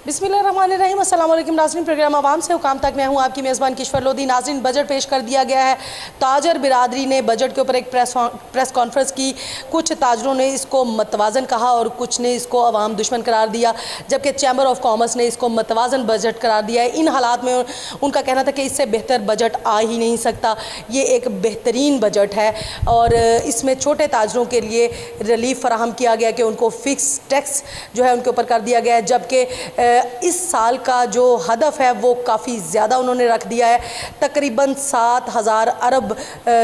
बिस्मिल्लाहिर्रहमानिर्रहीम। अस्सलाम वालेकुम नाज़रीन, प्रोग्राम आवाम से हुकाम तक मैं हूँ आपकी मेज़बान किश्वर लोधी। नाज़रीन, बजट पेश कर दिया गया है। ताजर बिरादरी ने बजट के ऊपर एक प्रेस कॉन्फ्रेंस की। कुछ ताजरों ने इसको मतवाज़न कहा और कुछ ने इसको अवाम दुश्मन करार दिया, जबकि चैम्बर ऑफ कॉमर्स ने इसको मतवाज़न बजट करार दिया है। इन हालात में उनका कहना था कि इससे बेहतर बजट आ ही नहीं सकता, ये एक बेहतरीन बजट है और इसमें छोटे ताजरों के लिए रिलीफ फराहम किया गया कि उनको फ़िक्स टैक्स जो है उनके ऊपर कर दिया गया है, जबकि इस साल का जो हदफ है वो काफ़ी ज़्यादा उन्होंने रख दिया है। तकरीबन 7,000 अरब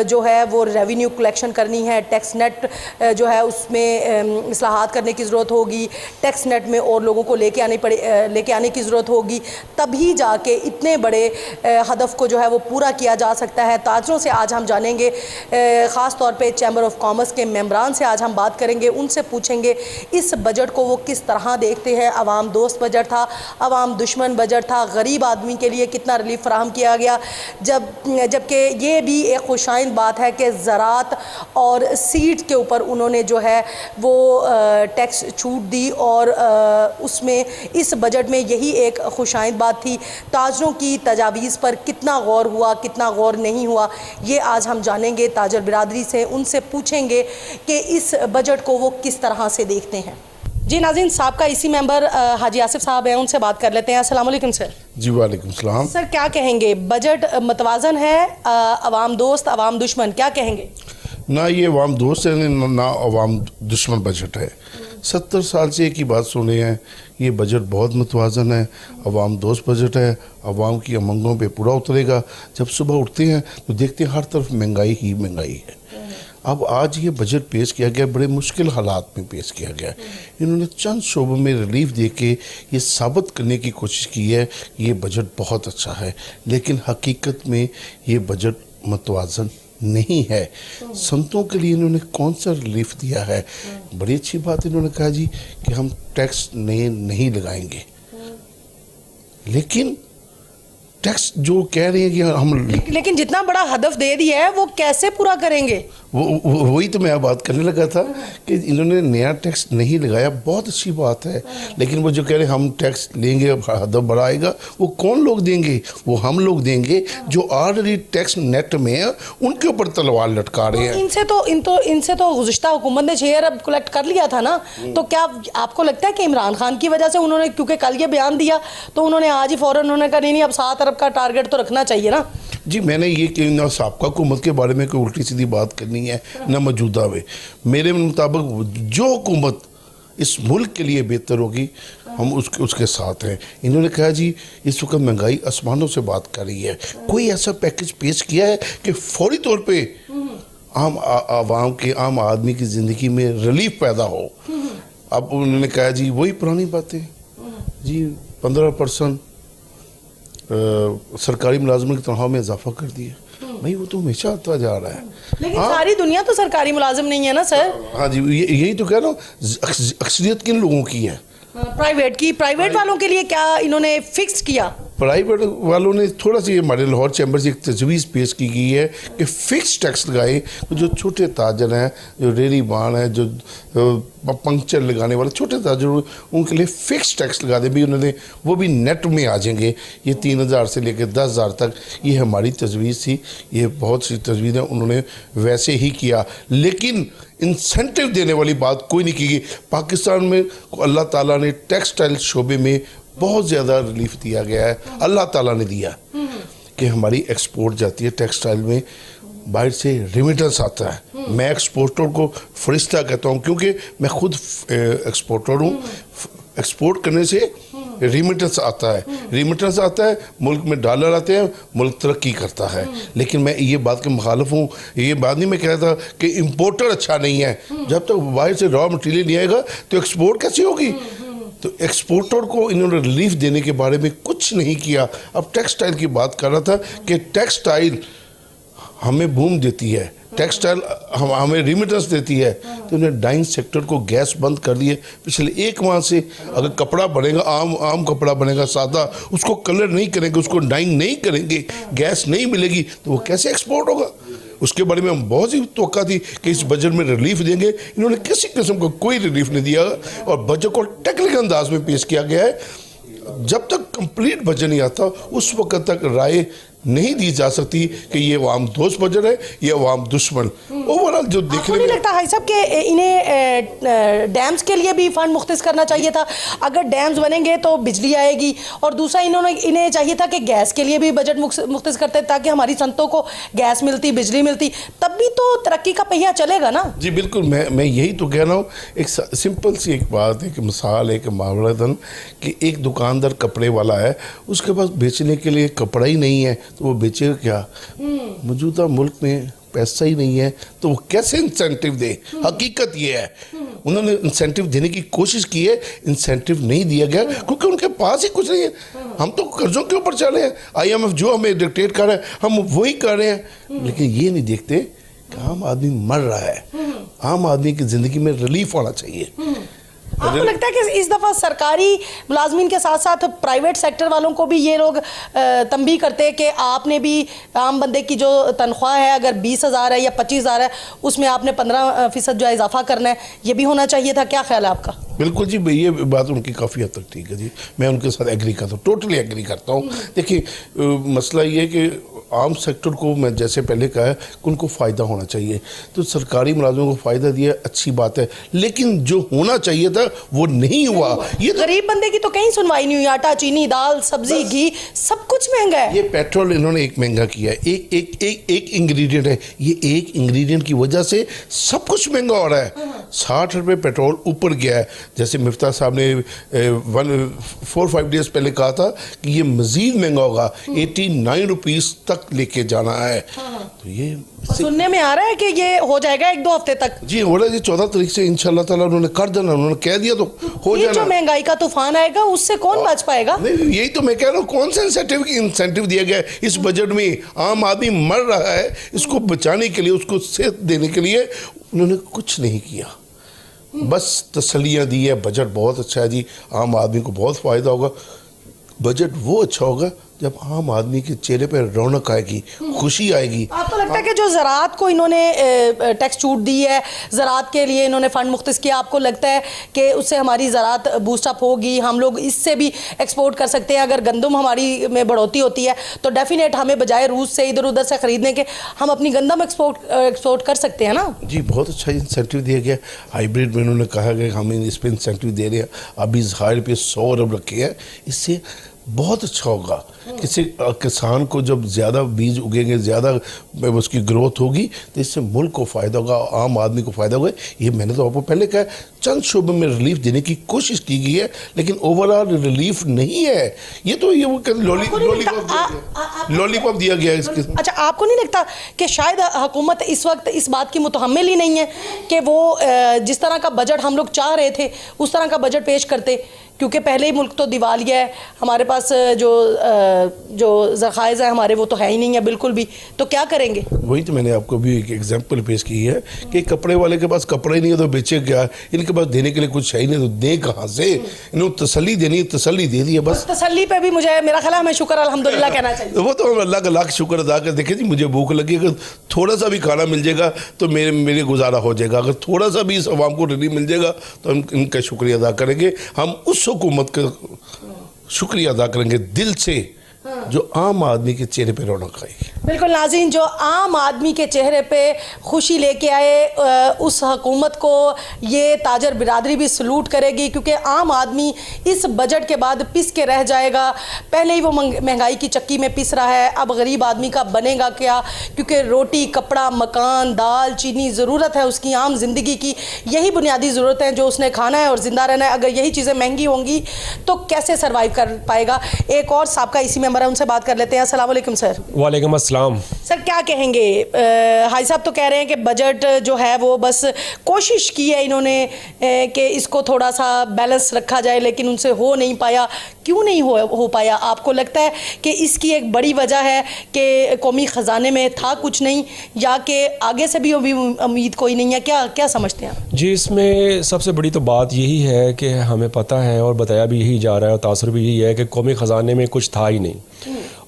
जो है वो रेवेन्यू कलेक्शन करनी है। टैक्स नेट जो है उसमें इस्लाहात करने की ज़रूरत होगी। टैक्स नेट में और लोगों को लेके आने की ज़रूरत होगी, तभी जाके इतने बड़े हदफ को जो है वो पूरा किया जा सकता है। ताजरों से आज हम जानेंगे, ख़ास तौर पे चैम्बर ऑफ कॉमर्स के मेंबरान से आज हम बात करेंगे, उनसे पूछेंगे इस बजट को वो किस तरह देखते हैं। अवाम दोस्त बजट था, अवाम दुश्मन बजट था, गरीब आदमी के लिए कितना रिलीफ फराहम किया गया, जबकि ये भी एक खुशाइन बात है कि ज़राअत और सीड के ऊपर उन्होंने जो है वो टैक्स छूट दी और उसमें इस बजट में यही एक खुशाइन बात थी। ताजरों की तजावीज़ पर कितना गौर हुआ, कितना गौर नहीं हुआ, ये आज हम जानेंगे ताजर बिरादरी से। उनसे पूछेंगे कि इस बजट को वो किस तरह से देखते हैं। जी नाज़रीन, साहब का इसी मेंबर हाजी आसिफ साहब हैं, उनसे बात कर लेते हैं। अस्सलाम वालेकुम सर। जी वालेकुम सलाम। सर, क्या कहेंगे, बजट मतवाज़न है, अवाम दोस्त अवाम दुश्मन, क्या कहेंगे? ना ये अवाम दोस्त है ना अवाम दुश्मन बजट है। 70 साल से एक ही बात सुने हैं, ये बजट बहुत मतवाज़न है, अवाम दोस्त बजट है, अवाम की उमंगों पे पूरा उतरेगा। जब सुबह उठते हैं तो देखते हैं हर तरफ महंगाई ही महंगाई है। अब आज ये बजट पेश किया गया, बड़े मुश्किल हालात में पेश किया गया। इन्होंने चंद शोबों में रिलीफ दे के ये साबित करने की कोशिश की है कि ये बजट बहुत अच्छा है, लेकिन हकीकत में ये बजट मतवाज़न नहीं है। संतों के लिए इन्होंने कौन सा रिलीफ दिया है? बड़ी अच्छी बात इन्होंने कहा जी कि हम टैक्स नहीं लगाएंगे, लेकिन टैक्स जो कह रहे हैं कि हम लेकिन जितना बड़ा हदफ दे दिया है वो कैसे पूरा करेंगे? वही तो मैं बात करने लगा था कि इन्होंने नया टैक्स नहीं लगाया, बहुत अच्छी बात है, लेकिन वो जो कह रहे हैं हम टैक्स लेंगे, हदफ बढ़ाएगा, वो कौन लोग देंगे? वो हम लोग देंगे जो ऑलरेडी टैक्स नेट में है, उनके ऊपर तलवार लटका रहे हैं। इनसे तो गुज़िश्ता हुकूमत ने 6 अरब कलेक्ट कर लिया था ना, तो क्या आपको लगता है कि इमरान खान की वजह से उन्होंने, क्योंकि कल ये बयान दिया तो उन्होंने आज ही फ़ौरन उन्होंने कहा नहीं अब 7 अरब का टारगेट तो रखना चाहिए ना? जी, मैंने ये कि ना साबका हुकूमत के बारे में कोई उल्टी सीधी बात करनी है ना मौजूदा में। मेरे मुताबिक जो हुकूमत इस मुल्क के लिए बेहतर होगी हम उसके साथ हैं। इन्होंने कहा जी इस वक्त महंगाई आसमानों से बात कर रही है, कोई ऐसा पैकेज पेश किया है कि फौरी तौर पे आम आदमी की ज़िंदगी में रिलीफ पैदा हो? अब उन्होंने कहा जी वही पुरानी बातें जी, 15% सरकारी मुलाजमत की तनख्वाह में इजाफा कर दिया। भाई वो तो हमेशा आता जा रहा है, लेकिन सारी दुनिया तो सरकारी मुलाजिम नहीं है ना सर। हाँ जी, यही तो कह रहा हूँ, अक्सरियत किन लोगों की है? प्राइवेट वालों के लिए क्या इन्होंने फिक्स किया? प्राइवेट वालों ने थोड़ा सा, ये हमारे लाहौर चैम्बर से एक तजवीज़ पेश की गई है कि फ़िक्स टैक्स लगाए। जो छोटे ताजर हैं, जो रेहड़ी बान है, जो पंक्चर लगाने वाले छोटे ताजर, उनके लिए फ़िक्स टैक्स लगा दे भी उन्होंने, वो भी नेट में आ जाएंगे। ये 3,000 से लेकर 10,000 तक, ये हमारी तजवीज़ थी, ये बहुत सी तजवीज़ है, उन्होंने वैसे ही किया, लेकिन इंसेंटिव देने वाली बात कोई नहीं की गई। पाकिस्तान में अल्लाह ताला ने टेक्सटाइल शोबे में बहुत ज़्यादा रिलीफ दिया गया है, अल्लाह ताला ने दिया कि हमारी एक्सपोर्ट जाती है टेक्सटाइल में, बाहर से रिमिटेंस आता है। मैं एक्सपोर्टर को फरिश्ता कहता हूँ क्योंकि मैं खुद एक्सपोर्टर हूँ। एक्सपोर्ट करने से रिमिटेंस आता है, रिमिटेंस आता है, मुल्क में डॉलर आते हैं, मुल्क तरक्की करता है। लेकिन मैं ये बात के मुखालिफ हूँ, ये बात नहीं मैं कह रहा था कि इम्पोर्टर अच्छा नहीं है। जब तक बाहर से रॉ मटेरियल नहीं आएगा तो एक्सपोर्ट कैसे होगी? तो एक्सपोर्टर को इन्होंने रिलीफ देने के बारे में कुछ नहीं किया। अब टेक्सटाइल की बात कर रहा था कि टेक्सटाइल हमें बूम देती है, टेक्सटाइल हमें रिमिटेंस देती है, तो उन्हें डाइंग सेक्टर को गैस बंद कर दिए पिछले 1 माह से। अगर कपड़ा बनेगा, आम कपड़ा बनेगा सादा, उसको कलर नहीं करेंगे, उसको डाइंग नहीं करेंगे, गैस नहीं मिलेगी, तो वो कैसे एक्सपोर्ट होगा? उसके बारे में हम बहुत ही तवक्का थी कि इस बजट में रिलीफ देंगे। इन्होंने किसी किस्म का कोई रिलीफ नहीं दिया और बजट को टेक्निकल अंदाज में पेश किया गया है। जब तक कंप्लीट बजट नहीं आता उस वक्त तक राय नहीं दी जा सकती कि ये अवाम दोस्त बजट है, ये अवाम दुश्मन। ओवरऑल जो आपको देखने नहीं में लगता भाई साहब कि इन्हें डैम्स के लिए भी फंड मुख्तस करना चाहिए था? अगर डैम्स बनेंगे तो बिजली आएगी, और दूसरा इन्हें चाहिए था कि गैस के लिए भी बजट मुख्तस करते ताकि हमारी संतों को गैस मिलती, बिजली मिलती, तब भी तो तरक्की का पहिया चलेगा ना। जी बिल्कुल, मैं यही तो कह रहा हूँ। एक सिंपल सी एक बात, एक मिसाल, एक मामलातन कि एक दुकानदार कपड़े वाला है, उसके पास बेचने के लिए कपड़ा ही नहीं है तो वो बेचेगा क्या? मौजूदा मुल्क में पैसा ही नहीं है तो वो कैसे इंसेंटिव दे? हकीकत ये है, उन्होंने इंसेंटिव देने की कोशिश की है, इंसेंटिव नहीं दिया गया क्योंकि उनके पास ही कुछ नहीं है। हम तो कर्जों के ऊपर चले हैं, IMF जो हमें डिक्टेट कर रहा है हम वही कर रहे हैं, लेकिन ये नहीं देखते कि आम आदमी मर रहा है, आम आदमी की ज़िंदगी में रिलीफ आना चाहिए। आपको लगता है कि इस दफ़ा सरकारी मुलाजमीन के साथ साथ प्राइवेट सेक्टर वालों को भी ये लोग तंबीह करते हैं कि आपने भी आम बंदे की जो तनख्वाह है अगर 20,000 है या 25,000 है उसमें आपने 15% जो है इजाफा करना है, ये भी होना चाहिए था? क्या ख्याल है आपका? बिल्कुल जी, ये बात उनकी काफ़ी हद तक ठीक है जी, मैं उनके साथ एग्री करता हूँ, टोटली एग्री करता हूँ। देखिए मसला ये है कि आम सेक्टर को, मैं जैसे पहले कहा है कि उनको फ़ायदा होना चाहिए, तो सरकारी मुलाजिमों को फ़ायदा दिया अच्छी बात है, लेकिन जो होना चाहिए था वो नहीं हुआ। ये तो गरीब बंदे की तो कहीं सुनवाई नहीं हुई। आटा, चीनी, दाल, सब्जी, घी सब कुछ महंगा है। ये पेट्रोल इन्होंने एक महंगा किया है, एक इंग्रेडिएंट है, ये एक इंग्रेडिएंट की वजह से सब कुछ महंगा हो रहा है। 60 रुपये पेट्रोल ऊपर गया है। जैसे मिफ्ता साहब ने 4-5 डेज पहले कहा था कि ये मज़ीद महंगा होगा, 89 रुपीज़ तक लेके जाना है। तो ये सुनने में आ रहा है कि ये हो जाएगा 1-2 हफ्ते तक। जी हो रहा है जी, 14 तारीख से इंशाल्लाह ताला उन्होंने कर देना, उन्होंने कह दिया तो हो ये जाना। जो महंगाई का तूफान आएगा उससे कौन बच पाएगा? नहीं, यही तो मैं कह रहा हूँ, कौन सा इंसेंटिव दिया गया है इस बजट में? आम आदमी मर रहा है, इसको बचाने के लिए, उसको सेहत देने के लिए उन्होंने कुछ नहीं किया, बस तसल्लियाँ दी है। बजट बहुत अच्छा है जी, आम आदमी को बहुत फ़ायदा होगा। बजट वो अच्छा होगा जब आम आदमी के चेहरे पर रौनक आएगी, खुशी आएगी। आपको लगता है कि जो ज़राअत को इन्होंने टैक्स छूट दी है, ज़राअत के लिए इन्होंने फ़ंड मुख्तस किया, आपको लगता है कि उससे हमारी ज़राअत बूस्टअप होगी, हम लोग इससे भी एक्सपोर्ट कर सकते हैं? अगर गंदम हमारी में बढ़ोतरी होती है तो डेफिनेट हमें बजाय रूस से इधर उधर से ख़रीदने के हम अपनी गंदम एक्सपोर्ट कर सकते हैं ना। जी बहुत अच्छा इंसेंटिव दिया गया। हाइब्रिड में उन्होंने कहा कि हम इस पर इंसेंटिव दे रहे हैं, अभी ज़ाहिर पे 100 अरब रखे हैं, इससे बहुत अच्छा होगा। किसी किसान को जब ज़्यादा बीज उगेंगे, ज़्यादा उसकी ग्रोथ होगी तो इससे मुल्क को फ़ायदा होगा, आम आदमी को फ़ायदा होगा। ये मैंने तो आपको पहले कहा, चंद शोबे में रिलीफ देने की कोशिश की गई है लेकिन ओवरऑल रिलीफ नहीं है। ये तो ये वो लॉलीपॉप दिया गया है इसके। अच्छा, आपको नहीं लगता कि शायद हुकूमत इस वक्त इस बात की मुतहम्मिल ही नहीं है कि वो जिस तरह का बजट हम लोग चाह रहे थे उस तरह का बजट पेश करते? क्योंकि पहले ही मुल्क तो दिवालिया है, हमारे पास जो ज़खाइर है हमारे वो तो है ही नहीं है बिल्कुल भी, तो क्या करेंगे? वही तो मैंने आपको भी एक एग्जांपल पेश की है कि कपड़े वाले के पास कपड़ा ही नहीं है तो बेचे क्या? इनके पास देने के लिए कुछ है ही नहीं तो दे कहाँ से? इन्होंने तसल्ली देनी है, तसल्ली दे दी है बस। तसल्ली पे भी मुझे मेरा ख्याल है हमें शुक्र अल्हम्दुलिल्लाह कहना चाहिए। वो तो हम अल्लाह का लाख शुक्र अदा कर। देखिए जी, मुझे भूख लगी, अगर थोड़ा सा भी खाना मिल जाएगा तो मेरे गुजारा हो जाएगा। अगर थोड़ा सा भी इस अवाम को रिलीफ मिल जाएगा तो हम इनका शुक्रिया अदा करेंगे। हम उस हुकूमत का शुक्रिया अदा करेंगे दिल से जो आम आदमी के चेहरे पे रौनक आएगी। बिल्कुल नाज़रीन, जो आम आदमी के चेहरे पे खुशी लेके आए उस हुकूमत को ये ताजर बिरादरी भी सलूट करेगी, क्योंकि आम आदमी इस बजट के बाद पिस के रह जाएगा। पहले ही वो महंगाई की चक्की में पिस रहा है, अब गरीब आदमी का बनेगा क्या? क्योंकि रोटी, कपड़ा, मकान, दाल, चीनी ज़रूरत है उसकी, आम ज़िंदगी की यही बुनियादी ज़रूरत है जो उसने खाना है और ज़िंदा रहना है। अगर यही चीज़ें महंगी होंगी तो कैसे सर्वाइव कर पाएगा? एक और साबका इसी मेंबर है, उनसे बात कर लेते हैं। अस्सलाम वालेकुम सर। वालेकुम अस्सलाम। सर क्या कहेंगे? हाई साहब तो कह रहे हैं कि बजट जो है वो बस कोशिश की है इन्होंने कि इसको थोड़ा सा बैलेंस रखा जाए, लेकिन उनसे हो नहीं पाया। क्यों नहीं हो पाया? आपको लगता है कि इसकी एक बड़ी वजह है कि कौमी ख़जाने में था कुछ नहीं, या कि आगे से भी उम्मीद कोई नहीं है? क्या समझते हैं आप? जी, इसमें सबसे बड़ी तो बात यही है कि हमें पता है और बताया भी यही जा रहा है और तासुर भी यही है कि कौमी ख़जाने में कुछ था ही नहीं।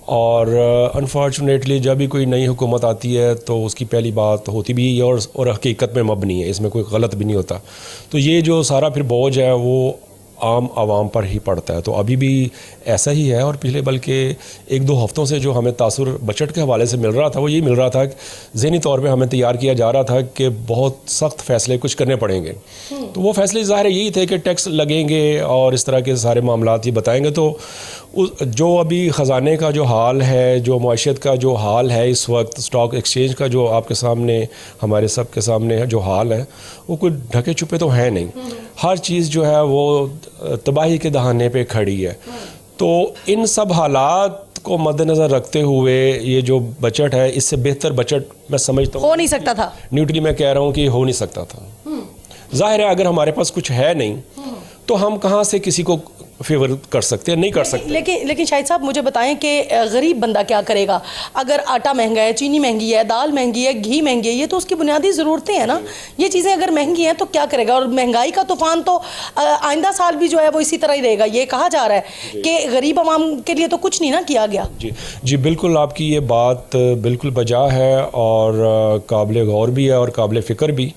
और अनफॉर्चुनेटली जब भी कोई नई हुकूमत आती है तो उसकी पहली बात होती भी है और हकीकत में मबनी है, इसमें कोई गलत भी नहीं होता। तो ये जो सारा फिर बोझ है वो عام عوام پر ہی پڑتا ہے. تو ابھی بھی ایسا ہی ہے, اور پچھلے بلکہ 1-2 ہفتوں سے جو ہمیں تاثر بجٹ کے حوالے سے مل رہا تھا وہ یہی مل رہا تھا کہ ذہنی طور پہ ہمیں تیار کیا جا رہا تھا کہ بہت سخت فیصلے کچھ کرنے پڑیں گے. تو وہ فیصلے ظاہر یہی تھے کہ ٹیکس لگیں گے اور اس طرح کے سارے معاملات یہ بتائیں گے. تو جو ابھی خزانے کا جو حال ہے, جو معیشت کا جو حال ہے اس وقت, اسٹاک ایکسچینج کا جو آپ کے سامنے, ہمارے سب کے سامنے جو حال ہے, وہ کوئی ڈھکے چھپے تو ہیں نہیں. ہر چیز جو ہے وہ تباہی کے دہانے پہ کھڑی ہے. تو ان سب حالات کو مد نظر رکھتے ہوئے یہ جو بجٹ ہے, اس سے بہتر بجٹ میں سمجھتا ہوں ہو نہیں سکتا تھا. نیوٹرلی میں کہہ رہا ہوں کہ ہو نہیں سکتا تھا. ظاہر ہے اگر ہمارے پاس کچھ ہے نہیں تو ہم کہاں سے کسی کو فیور کر سکتے ہیں, نہیں کر سکتے. لیکن شاہد صاحب مجھے بتائیں کہ غریب بندہ کیا کرے گا اگر آٹا مہنگا ہے, چینی مہنگی ہے, دال مہنگی ہے, گھی مہنگی ہے, یہ تو اس کی بنیادی ضرورتیں ہیں نا. یہ چیزیں اگر مہنگی ہیں تو کیا کرے گا؟ اور مہنگائی کا طوفان تو آئندہ سال بھی جو ہے وہ اسی طرح ہی رہے گا. یہ کہا جا رہا ہے کہ غریب عوام کے لیے تو کچھ نہیں نا کیا گیا. جی بالکل, آپ کی یہ بات بالکل بجا ہے اور قابل غور بھی ہے اور قابل فکر بھی,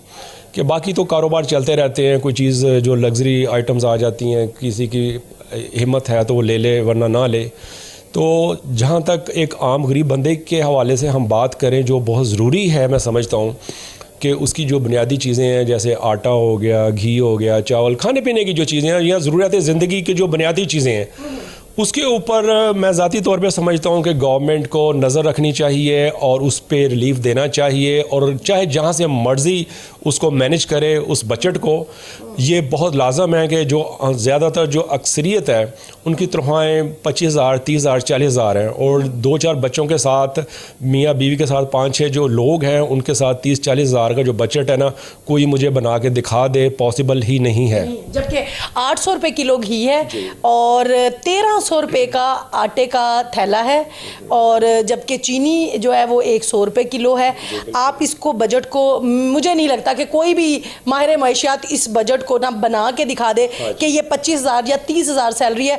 کہ باقی تو کاروبار چلتے رہتے ہیں. کوئی چیز جو لگژری آئٹمز آ جاتی ہیں, کسی کی ہمت ہے تو وہ لے لے ورنہ نہ لے. تو جہاں تک ایک عام غریب بندے کے حوالے سے ہم بات کریں, جو بہت ضروری ہے میں سمجھتا ہوں کہ اس کی جو بنیادی چیزیں ہیں جیسے آٹا ہو گیا, گھی ہو گیا, چاول, کھانے پینے کی جو چیزیں ہیں یا ضروریات زندگی کی جو بنیادی چیزیں ہیں, اس کے اوپر میں ذاتی طور پہ سمجھتا ہوں کہ گورنمنٹ کو نظر رکھنی چاہیے اور اس پہ ریلیف دینا چاہیے, اور چاہے جہاں سے مرضی اس کو مینیج کرے اس بجٹ کو. یہ بہت لازم ہے کہ جو زیادہ تر جو اکثریت ہے ان کی تنخواہیں 25,000, 30,000, 40,000 ہیں, اور 2-4 بچوں کے ساتھ, میاں بیوی کے ساتھ 5-6 جو لوگ ہیں ان کے ساتھ 30-40,000 کا جو بجٹ ہے نا, کوئی مجھے بنا کے دکھا دے, پاسبل ہی نہیں ہے. جبکہ 800 روپے کلو گھی ہے اور 1300 روپے کا آٹے کا تھیلا ہے, اور جبکہ چینی جو ہے وہ 100 روپے کلو ہے. آپ اس کو بجٹ کو, مجھے نہیں لگتا کہ کوئی بھی ماہر معیشت اس بجٹ کو نہ بنا کے دکھا دے کہ یہ 25,000 یا 30,000 سیلری ہے,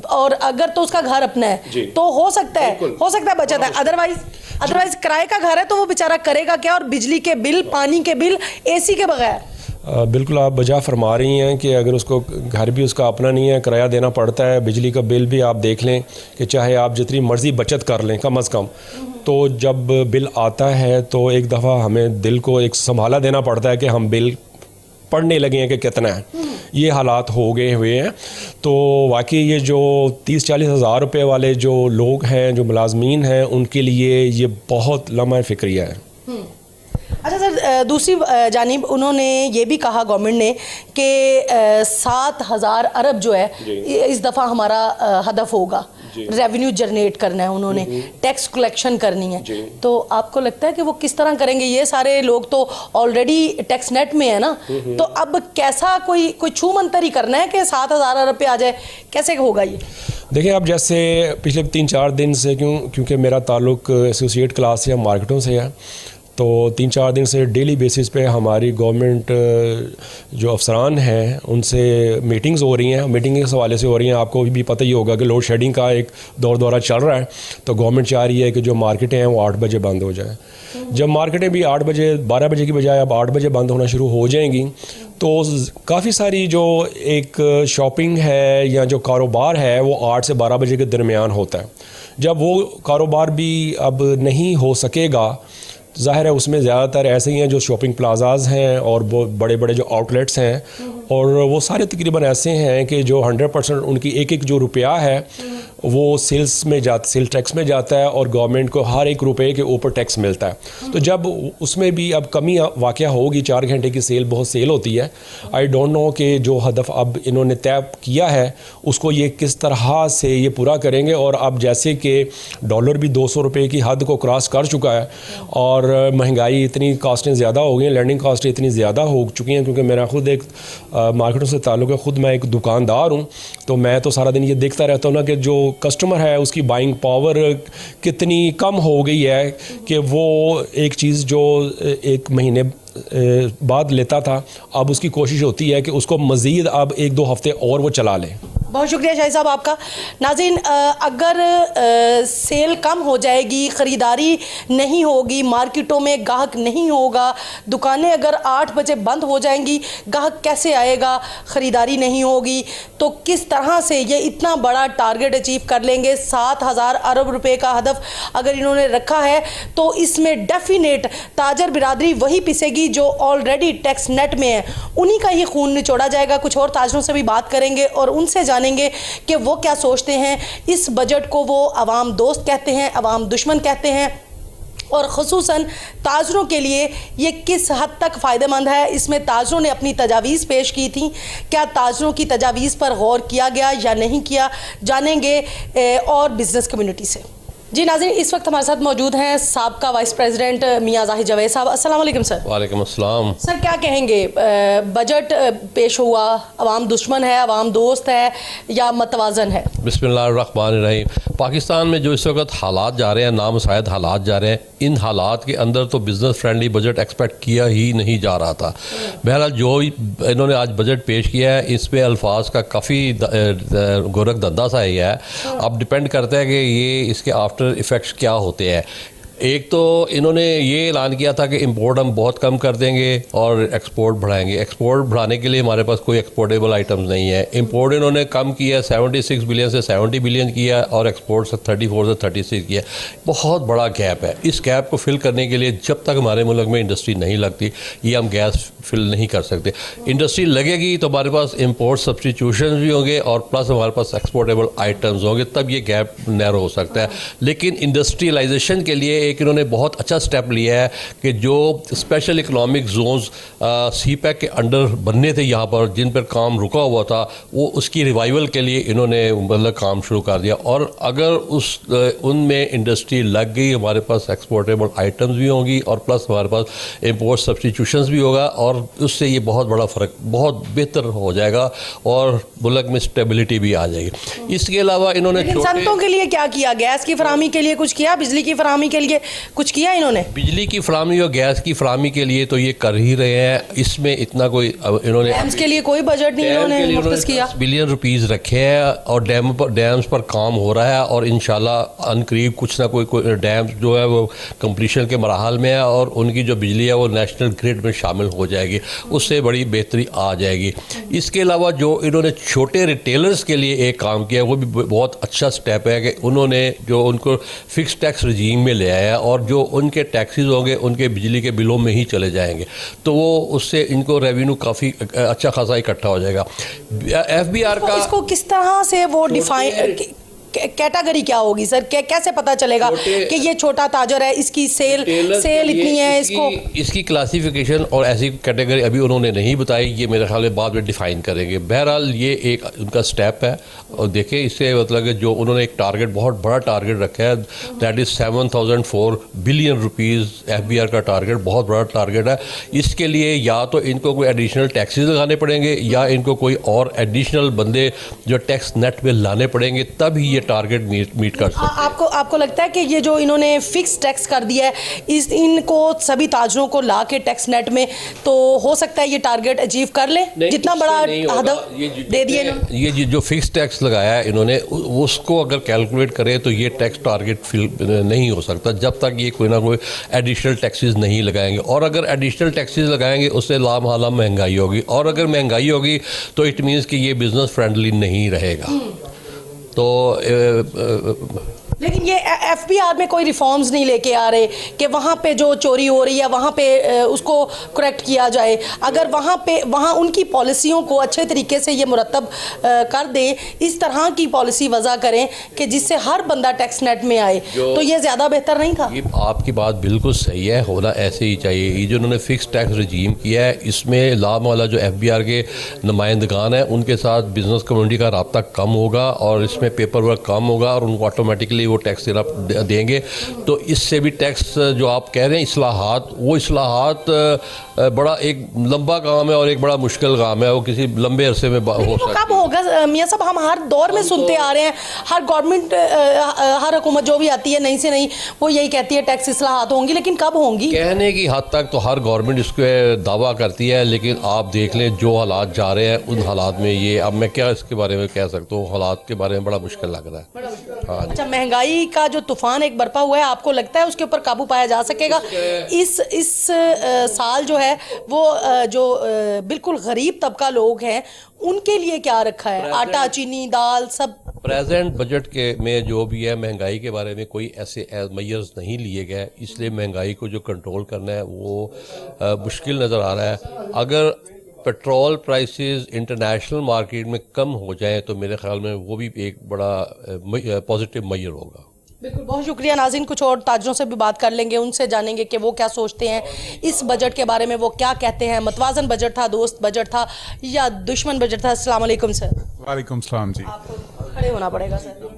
اور اگر تو اس کا گھر اپنا ہے تو ہو سکتا ہے بچت ہے. ادروائز کرائے کا گھر ہے تو وہ بیچارہ کرے گا کیا؟ اور بجلی کے بل, پانی کے بل, اے سی کے بغیر. بالکل آپ بجا فرما رہی ہیں کہ اگر اس کو گھر بھی اس کا اپنا نہیں ہے, کرایہ دینا پڑتا ہے, بجلی کا بل بھی آپ دیکھ لیں کہ چاہے آپ جتنی مرضی بچت کر لیں کم از کم, تو جب بل آتا ہے تو ایک دفعہ ہمیں دل کو ایک سنبھالا دینا پڑتا ہے کہ ہم بل پڑھنے لگے ہیں کہ کتنا ہے. یہ حالات ہو گئے ہوئے ہیں. تو واقعی یہ جو 30-40 ہزار روپے والے جو لوگ ہیں, جو ملازمین ہیں, ان کے لیے یہ بہت لمحہ فکریہ ہے. اچھا سر, دوسری جانب انہوں نے یہ بھی کہا گورنمنٹ نے کہ 7,000 ارب جو ہے اس دفعہ ہمارا ہدف ہوگا, ریونیو جنریٹ کرنا ہے انہوں نے, ٹیکس کلیکشن کرنی ہے. تو آپ کو لگتا ہے کہ وہ کس طرح کریں گے؟ یہ سارے لوگ تو آلریڈی ٹیکس نیٹ میں ہے نا, تو اب کیسا کوئی چھو منتر ہی کرنا ہے کہ 7,000 ارب پہ آ جائے؟ کیسے ہوگا یہ؟ دیکھیں اب جیسے پچھلے 3-4 دن سے کیونکہ میرا تعلق ایسوسیٹ کلاس یا مارکیٹوں سے ہے, تو 3-4 دن سے ڈیلی بیسس پہ ہماری گورنمنٹ جو افسران ہیں ان سے میٹنگز ہو رہی ہیں. میٹنگ اس حوالے سے ہو رہی ہیں, آپ کو بھی پتہ ہی ہوگا کہ لوڈ شیڈنگ کا ایک دورہ چل رہا ہے, تو گورنمنٹ چاہ رہی ہے کہ جو مارکیٹیں ہیں وہ 8 بجے بند ہو جائیں. جب مارکیٹیں بھی 8 بجے 12 بجے کی بجائے اب 8 بجے بند ہونا شروع ہو جائیں گی, تو کافی ساری جو ایک شاپنگ ہے یا جو کاروبار ہے وہ 8 سے 12 بجے کے درمیان ہوتا ہے. جب وہ کاروبار بھی اب نہیں ہو سکے گا, ظاہر ہے اس میں زیادہ تر ایسے ہی ہیں جو شاپنگ پلازاز ہیں اور وہ بڑے بڑے جو آؤٹ لیٹس ہیں, اور وہ سارے تقریباً ایسے ہیں کہ جو 100% ان کی ایک جو روپیہ ہے وہ سیلز ٹیکس میں جاتا ہے, اور گورنمنٹ کو ہر ایک روپے کے اوپر ٹیکس ملتا ہے. تو جب اس میں بھی اب کمی واقع ہوگی, 4 گھنٹے کی سیل بہت سیل ہوتی ہے. آئی ڈونٹ نو کہ جو ہدف اب انہوں نے طے کیا ہے اس کو یہ کس طرح سے یہ پورا کریں گے. اور اب جیسے کہ ڈالر بھی 200 روپے کی حد کو کراس کر چکا ہے, اور مہنگائی اتنی کاسٹیں زیادہ ہو گئی ہیں, لینڈنگ کاسٹیں اتنی زیادہ ہو چکی ہیں, کیونکہ میرا خود ایک مارکیٹوں سے تعلق ہے, خود میں ایک دکاندار ہوں, تو میں تو سارا دن یہ دیکھتا رہتا ہوں نا کہ جو کسٹمر ہے اس کی بائنگ پاور کتنی کم ہو گئی ہے, کہ وہ ایک چیز جو ایک مہینے بعد لیتا تھا اب اس کی کوشش ہوتی ہے کہ اس کو مزید اب 1-2 ہفتے اور وہ چلا لے. बहुत शुक्रिया शाही साहब आपका। नाज़रीन, अगर सेल कम हो जाएगी, ख़रीदारी नहीं होगी, मार्केटों में गाहक नहीं होगा, दुकानें अगर 8 बजे बंद हो जाएंगी, गाहक कैसे आएगा, ख़रीदारी नहीं होगी, तो किस तरह से ये इतना बड़ा टारगेट अचीव कर लेंगे? 7,000 अरब रुपए का हदफ अगर इन्होंने रखा है तो इसमें डेफिनेट ताजर बिरादरी वही पिसेगी जो ऑलरेडी टैक्स नेट में है, उन्हीं का ही खून निचोड़ा जाएगा। कुछ और ताजरों से भी बात करेंगे और उनसे जानेंगे कि वो क्या सोचते हैं। इस बजट को वो अवाम दोस्त कहते हैं, अवाम दुश्मन कहते हैं, और ख़ुसूसन ताजरों के लिए ये किस हद तक फ़ायदेमंद है। इसमें ताजरों ने अपनी तजावीज़ पेश की थी, क्या ताजरों की तजावीज़ पर गौर किया गया या नहीं किया, जानेंगे और बिज़नेस कम्युनिटी से। जी नाज़रीन, इस वक्त हमारे साथ मौजूद हैं साबका वाइस प्रेसिडेंट मियां ज़ाहिद जवेद साहब। अस्सलाम वालेकुम सर। वालेकुम अस्सलाम। सर क्या कहेंगे, बजट पेश हुआ, अवाम दुश्मन है, अवाम दोस्त है या मतवाजन है? बिस्मिल्लाहिर्रहमानिर्रहीम। पाकिस्तान में जो इस वक्त हालात जा रहे हैं, नामुसाइद हालात जा रहे हैं, इन हालात के अंदर तो बिज़नेस फ्रेंडली बजट एक्सपेक्ट किया ही नहीं जा रहा था। बहरहाल जो इन्होंने आज बजट पेश किया है, इस पे अल्फाज का काफ़ी गोरख धंधा सा ही है। अब डिपेंड करता है कि ये इसके आफ्टर इफ़ेक्ट्स क्या होते हैं। एक तो इन्होंने ये ऐलान किया था कि इंपोर्ट हम बहुत कम कर देंगे और एक्सपोर्ट बढ़ाएंगे। एक्सपोर्ट बढ़ाने के लिए हमारे पास कोई एक्सपोर्टेबल आइटम्स नहीं है। इंपोर्ट इन्होंने कम किया, 76 बिलियन से 70 बिलियन किया, और एक्सपोर्ट से 34 से 36 किया। बहुत बड़ा गैप है। इस गैप को फिल करने के लिए जब तक हमारे मुल्क में इंडस्ट्री नहीं लगती, ये हम गैस फिल नहीं कर सकते। इंडस्ट्री लगेगी तो हमारे पास इंपोर्ट सब्सटीट्यूशन भी होंगे और प्लस हमारे पास एक्सपोर्टेबल आइटम्स होंगे, तब ये गैप नैरो हो सकता है। लेकिन इंडस्ट्रियलाइजेशन के लिए एक इन्होंने बहुत अच्छा स्टेप लिया है कि जो स्पेशल इकोनॉमिक जोन्स सीपैक के अंडर बनने थे यहाँ पर, जिन पर काम रुका हुआ था, वो उसकी रिवाइवल के लिए इन्होंने मतलब काम शुरू कर दिया। और अगर उनमें इंडस्ट्री लग गई, हमारे पास एक्सपोर्टेबल आइटम्स भी होंगी और प्लस हमारे पास इंपोर्ट सब्सटीट्यूशंस भी होगा, और उससे ये बहुत बड़ा फ़र्क, बहुत बेहतर हो जाएगा और मुल्क में स्टेबिलिटी भी आ जाएगी। इसके अलावा इन्होंने संतों के लिए क्या किया? गैस की फराहमी के लिए कुछ किया? बिजली की फराहमी के लिए कुछ किया इन्होंने? बिजली की फराहमी और गैस की फराहमी के लिए तो ये कर ही रहे हैं। इसमें इतना कोई इन्होंने डैम्स के लिए कोई बजट नहीं इन्होंने मुख्तस किया। 10 बिलियन रुपीस रखे हैं और डैम्स पर काम हो रहा है, और इंशाल्लाह अनकरीब कुछ ना कोई डैम्स जो है वो कंप्लीशन के मराहल में है, और उनकी जो बिजली है वो नेशनल ग्रिड में शामिल हो जाएगी, उससे बड़ी बेहतरी आ जाएगी। इसके अलावा जो इन्होंने छोटे रिटेलर्स के लिए एक काम किया, वो भी बहुत अच्छा स्टेप है कि उन्होंने जो उनको फिक्स टैक्स रजीम में ले आया, और जो उनके टैक्सेस होंगे उनके बिजली के बिलों में ही चले जाएंगे, तो वो उससे इनको रेवेन्यू काफ़ी अच्छा खासा इकट्ठा हो जाएगा। FBR का इसको किस तरह से वो डिफाइन कैटेगरी क्या होगी सर? कैसे पता चलेगा कि ये छोटा ताजर है, इसकी सेल इतनी है? इसकी क्लासिफिकेशन और ऐसी कैटेगरी अभी उन्होंने नहीं बताई, ये मेरे ख्याल में बाद में डिफाइन करेंगे। बहरहाल ये एक उनका स्टेप है, और देखें इससे मतलब कि जो उन्होंने एक टारगेट, बहुत बड़ा टारगेट रखा है, that is 7004 billion rupees FBR का टारगेट, बहुत बड़ा टारगेट है। इसके लिए या तो इनको कोई एडिशनल टैक्सेस लगाने पड़ेंगे, या इनको कोई और एडिशनल बंदे जो टैक्स नेट में लाने पड़ेंगे, तब ही ये टारगेट मीट कर सकते हैं। आपको लगता है कि ये जो इन्होंने फिक्स टैक्स कर दिया है, इनको सभी ताजरों को ला के टैक्स नेट में, तो हो सकता है ये टारगेट अचीव कर ले? जितना बड़ा हदफ दे दिए ये जो फिक्स टैक्स लगाया है इन्होंने, उसको अगर कैलकुलेट करें तो ये टैक्स टारगेट फिल नहीं हो सकता जब तक ये कोई ना कोई एडिशनल टैक्सेस नहीं लगाएंगे। और अगर एडिशनल टैक्सेस लगाएंगे उससे लामहाला महंगाई होगी, और अगर महंगाई होगी तो इट मीन्स कि ये बिज़नेस फ्रेंडली नहीं रहेगा। तो लेकिन ये FBR में कोई रिफॉर्म्स नहीं लेके आ रहे कि वहाँ पे जो चोरी हो रही है वहाँ पे उसको करेक्ट किया जाए। अगर वहाँ उनकी पॉलिसियों को अच्छे तरीके से ये मुरतब कर दें, इस तरह की पॉलिसी वज़ा करें कि जिससे हर बंदा टैक्स नेट में आए, तो ये ज़्यादा बेहतर नहीं था? ये आपकी बात बिल्कुल सही है, होना ऐसे ही चाहिए। ये जो उन्होंने फिक्स टैक्स रजीम किया है, इसमें लाम वाला जो FBR के नुमाइंदगान हैं उनके साथ बिज़नेस कम्युनिटी का रब्ता कम होगा, और इसमें पेपर वर्क कम होगा, और उनको ऑटोमेटिकली वो टैक्स देंगे। तो इससे भी टैक्स जो आप कह रहे हैं इस्लाहात, वो इस्लाहात बड़ा एक लंबा काम है और एक बड़ा मुश्किल काम है, वो किसी लंबे अरसे में हो वो सकता है। कब होगा मियाँ साहब? हम हर दौर में सुनते आ रहे हैं, हर गवर्नमेंट हर हुकूमत जो भी आती है नई से नई वो यही कहती है टैक्स इस्लाहात होंगी, लेकिन कब होंगी? कहने की हद तक तो हर गवर्नमेंट इसके दावा करती है, लेकिन आप देख लें जो हालात जा रहे हैं उन हालात में ये, अब मैं क्या इसके बारे में कह सकता हूँ, हालात के बारे में बड़ा मुश्किल लग रहा है। हाँ जी। अच्छा, महंगाई का जो तूफान एक बरपा हुआ है, आपको लगता है उसके ऊपर काबू पाया जा सकेगा? इस साल जो है वो जो बिल्कुल गरीब तबका लोग हैं उनके लिए क्या रखा है? आटा, चीनी, दाल सब प्रेजेंट बजट के में जो भी है महंगाई के बारे में कोई ऐसे मेजर्स नहीं लिए गए, इसलिए महंगाई को जो कंट्रोल करना है वो मुश्किल नज़र आ रहा है। अगर पेट्रोल प्राइसेस इंटरनेशनल मार्केट में कम हो जाए तो मेरे ख्याल में वो भी एक बड़ा पॉजिटिव मेजर होगा। बिल्कुल, बहुत शुक्रिया नाज़रीन। कुछ और ताजरों से भी बात कर लेंगे, उनसे जानेंगे कि वो क्या सोचते हैं इस बजट के बारे में, वो क्या कहते हैं। मतवाजन बजट था, दोस्त बजट था या दुश्मन बजट था? अस्सलाम वालेकुम सर। वालेकुम सलाम जी। आपको खड़े होना पड़ेगा सर।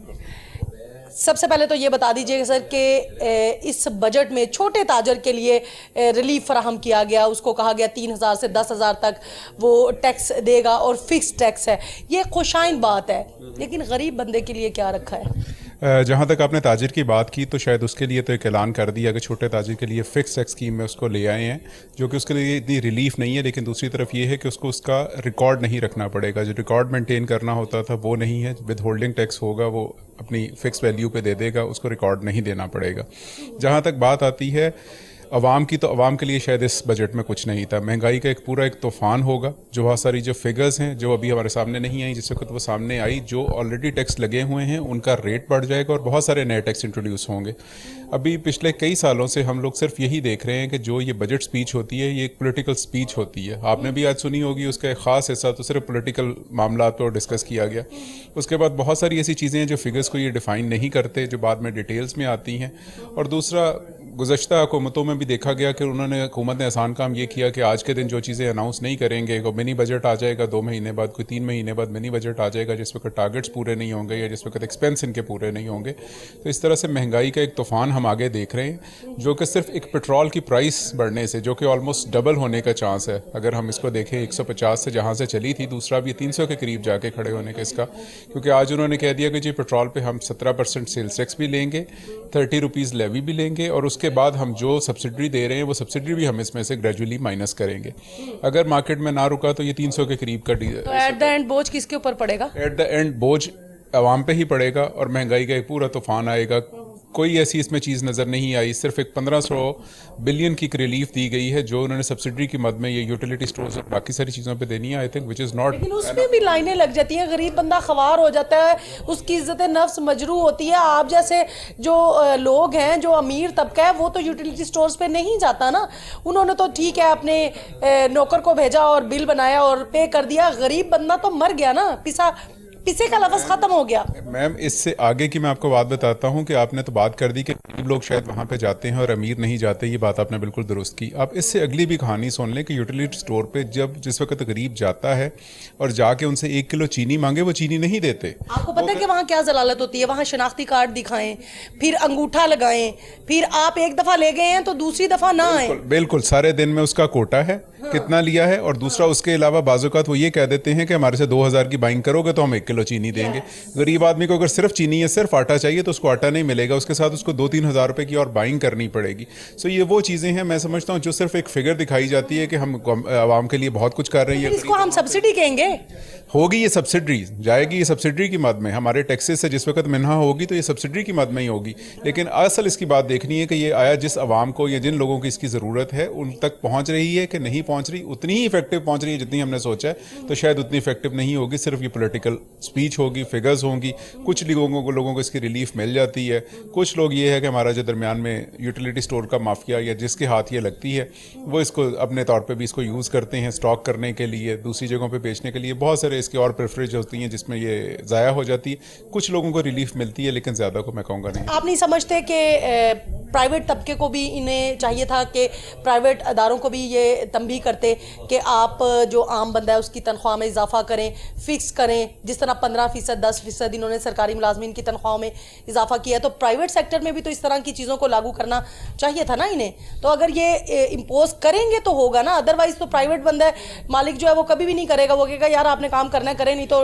सबसे पहले तो ये बता दीजिए सर कि इस बजट में छोटे ताजर के लिए रिलीफ फराहम किया गया, उसको कहा गया 3,000 से 10,000 तक वो टैक्स देगा और फिक्स टैक्स है, ये खुशाइन बात है, लेकिन गरीब बंदे के लिए क्या रखा है? जहाँ तक आपने ताजिर की बात की तो शायद उसके लिए तो एक ऐलान कर दिया कि छोटे ताजिर के लिए फ़िक्स टैक्स स्कीम में उसको ले आए हैं, जो कि उसके लिए इतनी रिलीफ नहीं है, लेकिन दूसरी तरफ ये है कि उसको उसका रिकॉर्ड नहीं रखना पड़ेगा। जो रिकॉर्ड मेंटेन करना होता था वो नहीं है, विद होल्डिंग टैक्स होगा, वो अपनी फ़िक्स वैल्यू पे दे देगा, उसको रिकॉर्ड नहीं देना पड़ेगा। जहाँ तक बात आती है अवाम की, तो अवाम के लिए शायद इस बजट में कुछ नहीं था। महंगाई का एक पूरा एक तूफ़ान होगा, जो बहुत सारी जो फिगर्स हैं जो अभी हमारे सामने नहीं आई, जिस वक्त वो सामने आई, जो ऑलरेडी टैक्स लगे हुए हैं उनका रेट बढ़ जाएगा और बहुत सारे नए टैक्स इंट्रोड्यूस होंगे। अभी पिछले कई सालों से हम लोग सिर्फ यही देख रहे हैं कि जो ये बजट स्पीच होती है ये एक पॉलिटिकल स्पीच होती है। आपने भी आज सुनी होगी, उसका एक ख़ास हिस्सा तो सिर्फ पॉलिटिकल मामला पर डिस्कस किया गया। उसके बाद बहुत सारी ऐसी चीज़ें हैं जो फिगर्स को ये डिफ़ाइन नहीं करते, जो बाद में डिटेल्स में आती हैं। और दूसरा, गुज़श्ता हुकूमतों में भी देखा गया कि उन्होंने हुकूमत ने आसान काम ये किया कि आज के दिन जो चीज़ें अनाउंस नहीं करेंगे, को मिनी बजट आ जाएगा 2 महीने बाद, कोई 3 महीने बाद मिनी बजट आ जाएगा जिस वक्त टारगेट्स पूरे नहीं होंगे या जिस वक्त एक्सपेंस इनके पूरे नहीं होंगे। तो इस तरह से महंगाई का एक तूफ़ान हम आगे देख रहे हैं, जो कि सिर्फ एक पेट्रोल की प्राइस बढ़ने से, जो कि ऑलमोस्ट डबल होने का चांस है, अगर हम इसको देखें 150 से जहाँ से चली थी, दूसरा भी 300 के करीब जाके खड़े होने का इसका, क्योंकि आज उन्होंने कह दिया कि जी पेट्रोल पे हम 17% सेल्स टैक्स भी लेंगे, 30 रुपीज़ लेवी भी लेंगे, और उसके बाद हम जो सब्सिडी दे रहे हैं वो सब्सिडी भी हम इसमें से ग्रेजुअली माइनस करेंगे। अगर मार्केट में ना रुका तो ये 300 के करीब का तो एट द एंड बोझ किसके ऊपर पड़ेगा? एट द एंड बोझ आवाम पे ही पड़ेगा और महंगाई का एक पूरा तूफान आएगा। कोई ऐसी इसमें चीज़ नज़र नहीं आई, सिर्फ एक 1500 बिलियन की रिलीफ दी गई है जो उन्होंने सब्सिडी की मद में ये यूटिलिटी स्टोर्स और बाकी सारी चीज़ों पे देनी है। I think which is not, लेकिन उसमें भी लाइनें लग जाती हैं, गरीब बंदा ख्वार हो जाता है, उसकी इज्जत नफ्स मजरू होती है। आप जैसे जो लोग हैं, जो अमीर तबका है, वो तो यूटिलिटी स्टोर्स पे नहीं जाता ना। उन्होंने तो ठीक है अपने नौकर को भेजा और बिल बनाया और पे कर दिया, गरीब बंदा तो मर गया ना, पिसे का लफ्ज़ ख़त्म हो गया। मैम इससे आगे की मैं आपको बात बताता हूँ कि आपने तो बात कर दी कि गरीब लोग शायद वहाँ पे जाते हैं और अमीर नहीं जाते, ये बात आपने बिल्कुल दुरुस्त की। आप इससे अगली भी कहानी सुन लें कि यूटिलिटी स्टोर पे जब जिस वक्त गरीब जाता है और जाके उनसे 1 किलो चीनी मांगे, वो चीनी नहीं देते। आपको पता है कि वहाँ क्या जलालत होती है? वहाँ शनाख्ती कार्ड दिखाएं, फिर अंगूठा लगाएं, फिर आप एक दफ़ा ले गए हैं तो दूसरी दफ़ा ना आए। बिल्कुल सारे दिन में उसका कोटा है, कितना लिया है, और दूसरा उसके अलावा बाज़-औक़ात वो ये कह देते हैं कि हमारे से 2000 की बाइंग करोगे तो हम 1 किलो चीनी देंगे। गरीब आदमी को अगर सिर्फ चीनी या सिर्फ आटा चाहिए तो उसको आटा नहीं मिलेगा, उसके साथ उसको 2-3 हज़ार रुपए की और बाइंग करनी पड़ेगी। सो ये वो चीज़ें हैं, मैं समझता हूँ, जो सिर्फ एक फिगर दिखाई जाती है कि हम आवाम के लिए बहुत कुछ कर रहे हैं। इसको हम सब्सिडी कहेंगे? होगी ये सब्सिडी, जाएगी ये सब्सिडी की मद में, हमारे टैक्सेस से जिस वक्त मिन्हा होगी तो ये सब्सिडी की मद में ही होगी। लेकिन असल इसकी बात देखनी है कि ये आया जिस आवाम को या जिन लोगों की इसकी ज़रूरत है उन तक पहुँच रही है कि नहीं पहुँच रही। उतनी ही इफेक्टिव पहुँच रही है जितनी हमने सोचा है, तो शायद उतनी इफेक्टिव नहीं होगी। सिर्फ ये पॉलिटिकल स्पीच होगी, फिगर्स होंगी, कुछ लोगों को इसकी रिलीफ मिल जाती है। कुछ लोग ये है कि हमारा जो दरमियान में यूटिलिटी स्टोर का माफिया या जिसके हाथ ये लगती है वो इसको अपने तौर पे भी इसको यूज़ करते हैं स्टॉक करने के लिए, दूसरी जगहों पे बेचने के लिए। बहुत सारे इसके और प्रेफरेंस होती हैं जिसमें ये ज़ाया हो जाती है। कुछ लोगों को रिलीफ मिलती है लेकिन ज़्यादा को मैं कहूँगा नहीं। आप नहीं समझते कि प्राइवेट तबके को भी इन्हें चाहिए था कि प्राइवेट अदारों को भी ये तंबीह करते कि आप जो आम बंदा है उसकी तनख्वाह में इजाफा करें, फिक्स करें, जिस तरह 15%, 10% इन्होंने सरकारी मुलाजमीन की तनख्वाहों में इजाफा किया, तो प्राइवेट सेक्टर में भी तो इस तरह की चीज़ों को लागू करना चाहिए था ना इन्हें। तो अगर ये इम्पोज करेंगे तो होगा ना, अदरवाइज तो प्राइवेट बंदा है मालिक जो है वो कभी भी नहीं करेगा, वो कहेगा यार आपने काम करना है करें, नहीं तो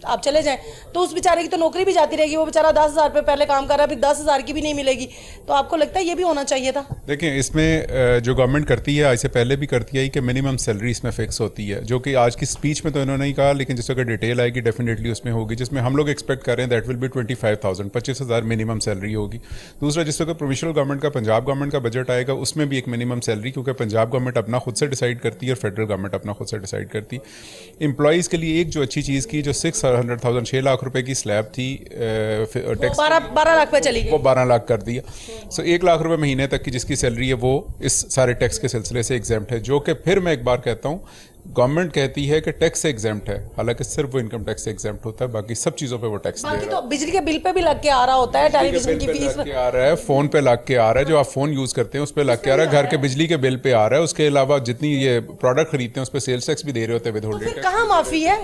आप चले जाएं, तो उस बेचारे की तो नौकरी भी जाती रहेगी। वो बेचारा 10,000 रुपये पहले काम कर रहा है, फिर 10,000 की भी नहीं मिलेगी। तो आपको लगता है ये भी होना चाहिए था? देखिए, इसमें जो गवर्नमेंट करती है, इससे पहले भी करती है कि मिनिमम सैलरी इसमें फिक्स होती है, जो कि आज की स्पीच में तो इन्होंने नहीं कहा, लेकिन जिस अगर डिटेल आएगी डेफिनेटली उसमें होगी, जिसमें हम लोग एक्सपेक्ट कर रहे हैं that will be 25,000 25,000 minimum salary होगी। दूसरा, जिस वक्त प्रोविंशियल गवर्नमेंट का पंजाब गवर्नमेंट का बजट आएगा उसमें भी एक मिनिमम सैलरी, क्योंकि पंजाब गवर्नमेंट अपना खुद से डिसाइड करती है और फेडरल गवर्नमेंट अपना खुद से डिसाइड करती है। एम्प्लॉइज़ के लिए एक जो अच्छी चीज़ की, जो 600,000 6 लाख रुपए की स्लैब थी टैक्स, 12 लाख पे चली गई, वो 12 लाख कर दिया। सो 1 लाख रुपए महीने तक की जिसकी सैलरी है वो इस सारे टैक्स के सिलसिले से एग्जेम्प्ट है, जो कि फिर मैं एक बार कहता हूँ गवर्नमेंट कहती है कि टैक्स से एग्जेम्प्ट है, हालांकि सिर्फ वो इनकम टैक्स से एग्जेम्प्ट होता है, बाकी सब चीज़ों पे वो टैक्स दे बाकी रहा तो बिजली के बिल पे भी लग के आ रहा होता है, टेलीविजन की फीस लग के आ रहा है, फ़ोन पे लग के आ रहा है, जो आप फ़ोन यूज़ करते हैं उस पे लग के आ रहा है, घर के बिजली के बिल पे आ रहा है, उसके अलावा जितनी ये प्रोडक्ट खरीदते हैं उस पर सेल्स टैक्स भी दे रहे होते हैं विद होल्डिंग टैक्स। कहाँ माफ़ी है?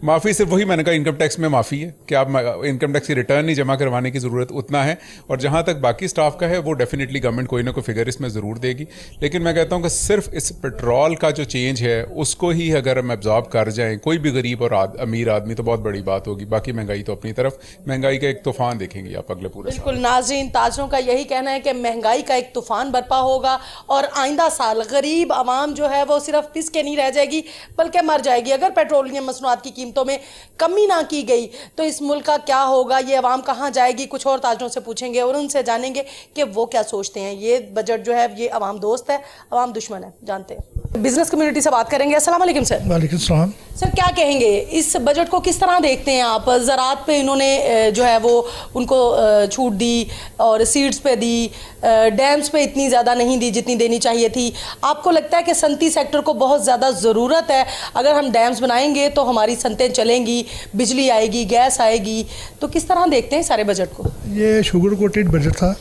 माफ़ी सिर्फ वही मैंने कहा इनकम टैक्स में माफ़ी है कि आप इनकम टैक्स की रिटर्न नहीं जमा करवाने की ज़रूरत उतना है, और जहाँ तक बाकी स्टाफ का है वो डेफिनेटली गवर्नमेंट कोई ना कोई फिगर इसमें ज़रूर देगी। लेकिन मैं कहता हूँ कि सिर्फ इस पेट्रोल का जो चेंज है उसको ही अगर हम एब्जॉर्ब कर जाएँ, कोई भी गरीब और अमीर आदमी, तो बहुत बड़ी बात होगी। बाकी महंगाई तो अपनी तरफ, महंगाई का एक तूफान देखेंगे आप अगले पूरे बिल्कुल नाज़रीन, ताजरों का यही कहना है कि महंगाई का एक तूफान बरपा होगा और आइंदा साल गरीब आवाम जो है वो सिर्फ पिस के नहीं रह जाएगी बल्कि मर जाएगी। अगर पेट्रोलियम मसनूआत की कीमतों में कमी ना की गई तो इस मुल्क का क्या होगा, ये आवाम कहाँ जाएगी? कुछ और ताजरों से पूछेंगे और उनसे जानेंगे कि वो क्या सोचते हैं। ये बजट जो है ये आवाम दोस्त है, आवाम दुश्मन है, जानते हैं। बिजनेस कम्युनिटी से बात करेंगे। अस्सलाम वालेकुम सर। वालेकुम सलाम। सर क्या कहेंगे, इस बजट को किस तरह देखते हैं आप? ज़राअत पे इन्होंने जो है वो उनको छूट दी और सीड्स पे दी, डैम्स पे इतनी ज़्यादा नहीं दी जितनी देनी चाहिए थी। आपको लगता है कि सनती सेक्टर को बहुत ज़्यादा ज़रूरत है? अगर हम डैम्स बनाएंगे तो हमारी सनतें चलेंगी, बिजली आएगी, गैस आएगी, तो किस तरह देखते हैं सारे बजट को? ये शुगर कोटेड बजट था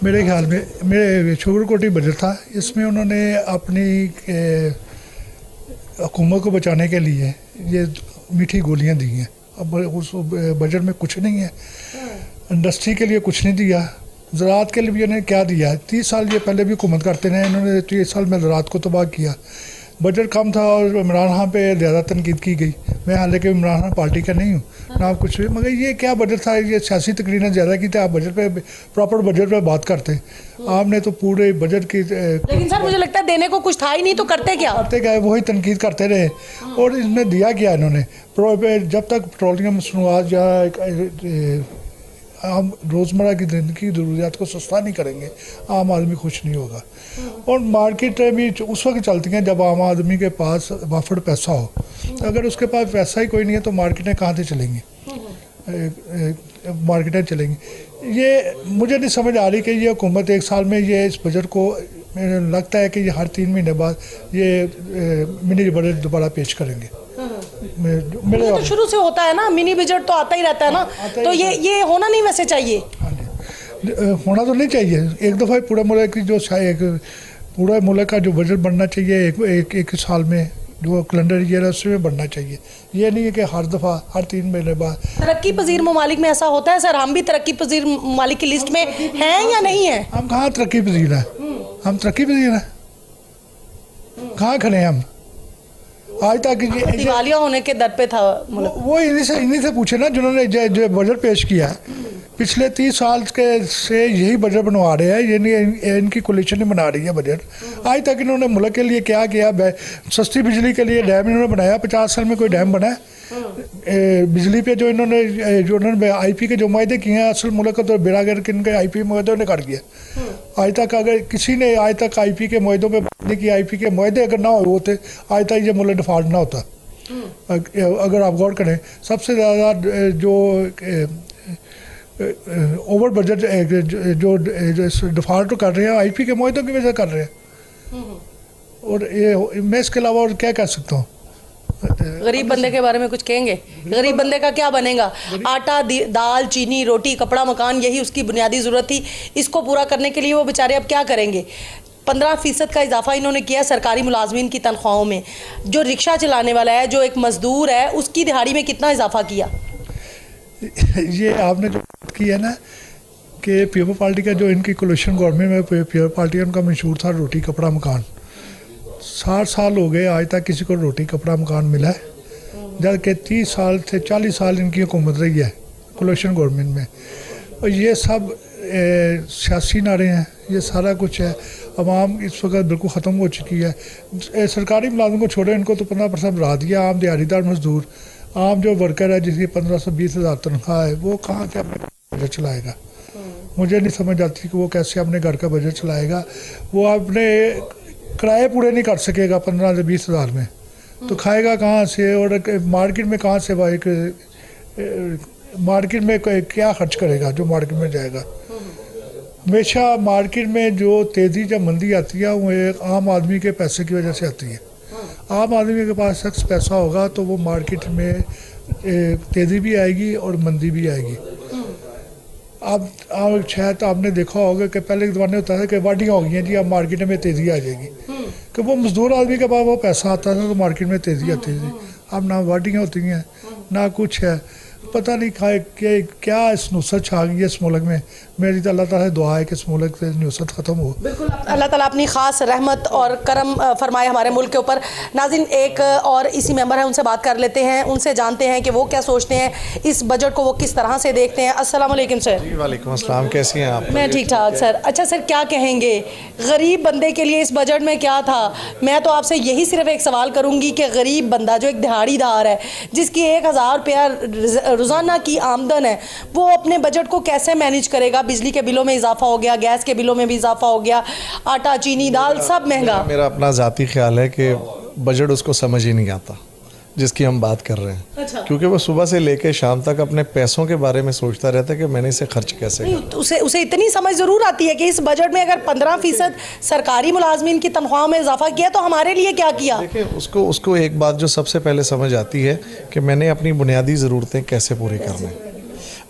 मेरे ख्याल में, मेरे शुगर कोटेड बजट था। इसमें उन्होंने अपनी हुकूमत को बचाने के लिए ये मीठी गोलियां दी हैं। अब उस बजट में कुछ नहीं है, इंडस्ट्री के लिए कुछ नहीं दिया, ज़राअत के लिए भी इन्होंने क्या दिया है? 30 साल ये पहले भी हुकूमत करते रहे, इन्होंने 30 साल में ज़राअत को तबाह किया। बजट कम था और इमरान खान पे ज़्यादा तनकीद की गई। मैं हालांकि इमरान खान पार्टी का नहीं हूँ ना कुछ भी, मगर ये क्या बजट था? ये सियासी तकरीरें ज़्यादा की थी। आप बजट पे प्रॉपर बजट पे बात करते, आपने तो पूरे बजट की लेकिन सर मुझे लगता है देने को कुछ था ही नहीं, तो करते क्या? करते गए, वही तनकीद करते रहे। और इसमें दिया क्या इन्होंने? जब तक पेट्रोलियम मसनूआत या हम रोज़मर्रा की ज़िंदगी की ज़रूरियात को सस्ता नहीं करेंगे, आम आदमी खुश नहीं होगा। और मार्केटें भी उस वक्त चलती हैं जब आम आदमी के पास वाफड़ पैसा हो। अगर उसके पास पैसा ही कोई नहीं है तो मार्केटें कहाँ से चलेंगी? मार्केटें चलेंगी। ये मुझे नहीं समझ आ रही कि ये हुकूमत एक साल में ये इस बजट को, लगता है कि ये हर 3 महीने बाद ये मिनी बजट दोबारा पेश करेंगे। ये तो शुरू से होता है ना, मिनी बजट तो आता ही रहता है ना, तो ये होना नहीं वैसे चाहिए। हाँ जी, होना तो नहीं चाहिए। एक दफ़ा पूरा मुल्क की जो पूरा मुल्क का जो बजट बनना चाहिए एक साल में, जो कैलेंडर ईयर है उसमें बनना चाहिए। ये नहीं है कि हर दफ़ा हर 3 महीने बाद। तरक्की पजीर ममालिक में ऐसा होता है सर? हम भी तरक्की पजीर ममालिक की लिस्ट में हैं या नहीं है? हम कहाँ तरक्की पजीर हैं? हम तरक्की पजीर हैं? कहाँ खड़े हैं हम? आज तक दिवालिया होने के दर पे था मुल्क। वो इन्हीं से पूछे ना जिन्होंने जो बजट पेश किया है। पिछले 30 साल के से यही बजट बनवा रहे हैं, ये नहीं इनकी कोलिशन नहीं बना रही है बजट। आज तक इन्होंने मुल्क के लिए क्या किया? सस्ती बिजली के लिए डैम इन्होंने बनाया, 50 साल में कोई डैम बना है? बिजली पे जो उन्होंने IP के जो मुआहदे किए हैं, असल मुल्क का तो बेरागर किन के IP मुआहदों ने कर दिया। आज तक अगर किसी ने आज तक IP के मुआहदों पे बात की, IP के मुआहदे अगर ना होते आज तक ये मुल्क डिफॉल्ट ना होता। अगर आप गौर करें, सबसे ज़्यादा जो ओवर बजट जो डिफॉल्ट कर रहे हैं IP के मुआहदों की वजह कर रहे हैं। और ये मैं इसके अलावा और क्या कह सकता हूँ? गरीब बंदे के बारे में कुछ कहेंगे? गरीब बंदे का क्या बनेगा? आटा, दाल, चीनी, रोटी, कपड़ा, मकान, यही उसकी बुनियादी ज़रूरत थी। इसको पूरा करने के लिए वो बेचारे अब क्या करेंगे? 15% का इजाफा इन्होंने किया सरकारी मुलाजमीन की तनख्वाहों में। जो रिक्शा चलाने वाला है, जो एक मजदूर है, उसकी दिहाड़ी में कितना इजाफा किया? ये आपने जो बात की है ना कि पीपल पार्टी का जो इनकी कोलिशन गवर्नमेंट में पीपल पार्टी का उनका मशहूर था रोटी कपड़ा मकान। 60 साल हो गए आज तक किसी को रोटी कपड़ा मकान मिला है, जबकि 30 साल से 40 साल इनकी हुकूमत रही है कोलिशन गवर्नमेंट में। और ये सब सियासी नारे हैं, ये सारा कुछ है। अवाम इस वक्त बिल्कुल ख़त्म हो चुकी है। सरकारी मुलाजिम को छोड़े, इनको तो 15% बढ़ा दिया। आम दिहाड़ीदार मजदूर, आम जो वर्कर है जिसकी 15 से 20 हज़ार तनख्वाह है, वो कहाँ से अपने बजट चलाएगा? मुझे नहीं समझ आती कि वो कैसे अपने घर का बजट चलाएगा। वो अपने किराए पूरे नहीं कर सकेगा 15 से 20 हज़ार में, तो खाएगा कहाँ से? और मार्केट में कहाँ से भाई मार्केट में क्या खर्च करेगा जो मार्केट में जाएगा? हमेशा मार्केट में जो तेज़ी जब मंदी आती है वो एक आम आदमी के पैसे की वजह से आती है। आम आदमी के पास सख्त पैसा होगा तो वो मार्केट में तेज़ी भी आएगी और मंदी भी आएगी। अब शायद आपने देखा होगा कि पहले के ज़माने होता था कि वाटियाँ हो गई हैं जी, अब मार्केट में तेज़ी आ जाएगी। कि वो मज़दूर आदमी के पास वो पैसा आता था तो मार्केट में तेज़ी आती थी। अब ना वाटियाँ होती हैं ना कुछ है, पता नहीं क्या इस नुसरत छा गई है इस मुल्क में। मेरी तो अल्लाह ताला से दुआ है कि इस मुल्क से नुसरत ख़त्म हो। बिल्कुल, अल्लाह ताला अपनी ख़ास रहमत और करम फरमाए हमारे मुल्क के ऊपर। नाज़रीन, एक और इसी मेंबर हैं, उनसे बात कर लेते हैं, उनसे जानते हैं कि वो क्या सोचते हैं, इस बजट को वो किस तरह से देखते हैं। अस्सलाम वालेकुम सर। जी वालेकुम अस्सलाम, कैसी हैं आप? मैं ठीक ठाक सर। अच्छा सर, क्या कहेंगे गरीब बंदे के लिए इस बजट में क्या था? मैं तो आपसे यही सिर्फ एक सवाल करूंगी कि गरीब बंदा जो एक दिहाड़ीदार है, जिसकी 1000 रुपया रोज़ाना की आमदन है, वो अपने बजट को कैसे मैनेज करेगा? बिजली के बिलों में इजाफा हो गया, गैस के बिलों में भी इजाफा हो गया, आटा, चीनी, दाल सब महंगा। मेरा अपना ज़ाती ख्याल है कि बजट उसको समझ ही नहीं आता जिसकी हम बात कर रहे हैं। अच्छा। क्योंकि वो सुबह से लेकर शाम तक अपने पैसों के बारे में सोचता रहता है कि मैंने इसे खर्च कैसे नहीं, करना। उसे इतनी समझ ज़रूर आती है कि इस बजट में अगर 15% सरकारी मुलाजमीन की तनख्वाह में इजाफा किया तो हमारे लिए क्या किया? देखिए, उसको एक बात जो सबसे पहले समझ आती है कि मैंने अपनी बुनियादी ज़रूरतें कैसे पूरी करनी है।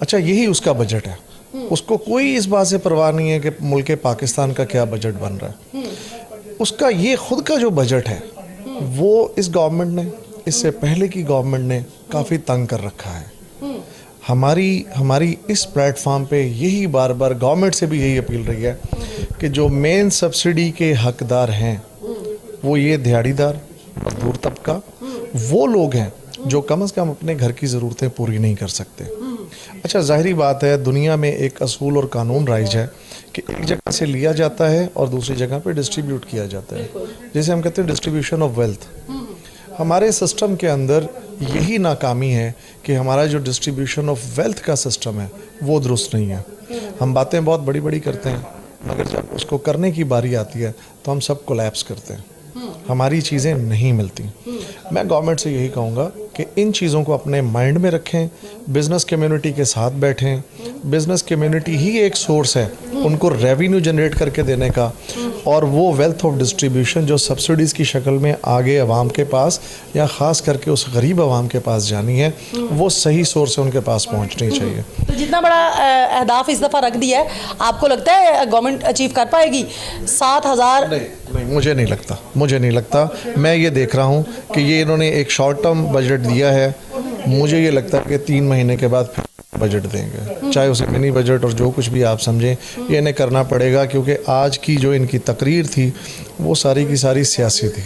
अच्छा, यही उसका बजट है। उसको कोई इस बात से परवाह नहीं है कि मुल्क पाकिस्तान का क्या बजट बन रहा है। उसका ये खुद का जो बजट है वो इस गवर्नमेंट ने, इससे पहले की गवर्नमेंट ने काफ़ी तंग कर रखा है। हमारी इस प्लेटफॉर्म पे यही बार बार गवर्नमेंट से भी यही अपील रही है कि जो मेन सब्सिडी के हकदार हैं वो ये दिहाड़ीदार, मजदूर तबका, वो लोग हैं जो कम से कम अपने घर की ज़रूरतें पूरी नहीं कर सकते। अच्छा, ज़ाहिरी बात है, दुनिया में एक असूल और कानून राइज है कि एक जगह से लिया जाता है और दूसरी जगह पे डिस्ट्रीब्यूट किया जाता है, जैसे हम कहते हैं डिस्ट्रीब्यूशन ऑफ वेल्थ। हमारे सिस्टम के अंदर यही नाकामी है कि हमारा जो डिस्ट्रीब्यूशन ऑफ वेल्थ का सिस्टम है वो दुरुस्त नहीं है। हम बातें बहुत बड़ी बड़ी करते हैं, मगर जब उसको करने की बारी आती है तो हम सब कोलैप्स करते हैं, हमारी चीज़ें नहीं मिलती। मैं गवर्नमेंट से यही कहूँगा कि इन चीज़ों को अपने माइंड में रखें, बिज़नेस कम्युनिटी के साथ बैठें। बिज़नेस कम्युनिटी ही एक सोर्स है उनको रेवेन्यू जनरेट करके देने का, और वो वेल्थ ऑफ डिस्ट्रीब्यूशन जो सब्सिडीज़ की शक्ल में आगे आवाम के पास या ख़ास करके उस गरीब आवाम के पास जानी है, वो सही सोर्स से उनके पास पहुँचनी चाहिए। तो जितना बड़ा अहदाफ इस दफ़ा रख दिया है, आपको लगता है गवर्नमेंट अचीव कर पाएगी? 7000 नहीं, मुझे नहीं लगता। मैं ये देख रहा हूँ कि ये इन्होंने एक शॉर्ट टर्म बजट दिया है। मुझे ये लगता है कि 3 महीने के बाद फिर बजट देंगे, चाहे उसे मिनी बजट और जो कुछ भी आप समझें, ये इन्हें करना पड़ेगा। क्योंकि आज की जो इनकी तकरीर थी वो सारी की सारी सियासी थी।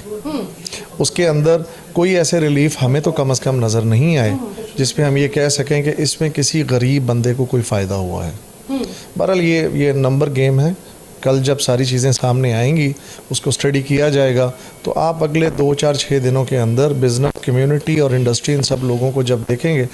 उसके अंदर कोई ऐसे रिलीफ हमें तो कम से कम नज़र नहीं आए जिस पे हम ये कह सकें कि इसमें किसी गरीब बंदे को कोई फ़ायदा हुआ है। बहरहाल ये नंबर गेम है। कल जब सारी चीज़ें सामने आएंगी, उसको स्टडी किया जाएगा, तो आप अगले 2, 4, 6 दिनों के अंदर बिज़नेस कम्युनिटी और इंडस्ट्री इन सब लोगों को जब देखेंगे,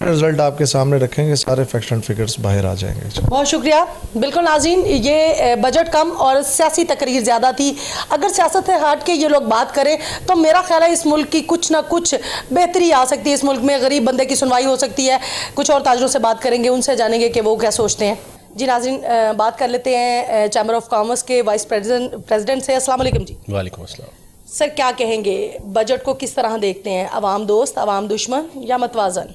रिज़ल्ट आपके सामने रखेंगे, सारे फैक्ट्स एंड फिगर्स बाहर आ जाएंगे। बहुत शुक्रिया। बिल्कुल नाज़रीन, ये बजट कम और सियासी तकरीर ज़्यादा थी। अगर सियासत से हट के ये लोग बात करें तो मेरा ख्याल है इस मुल्क की कुछ ना कुछ बेहतरी आ सकती है। इस मुल्क में गरीब बंदे की सुनवाई हो सकती है। कुछ और ताजरों से बात करेंगे, उनसे जानेंगे कि वो क्या सोचते हैं। जी नाज़रीन, बात कर लेते हैं चैम्बर ऑफ कॉमर्स के वाइस प्रेसिडेंट से। अस्सलाम वालेकुम जी। वालेकुम अस्सलाम। सर क्या कहेंगे, बजट को किस तरह देखते हैं, अवाम दोस्त अवाम दुश्मन या मतवाजन?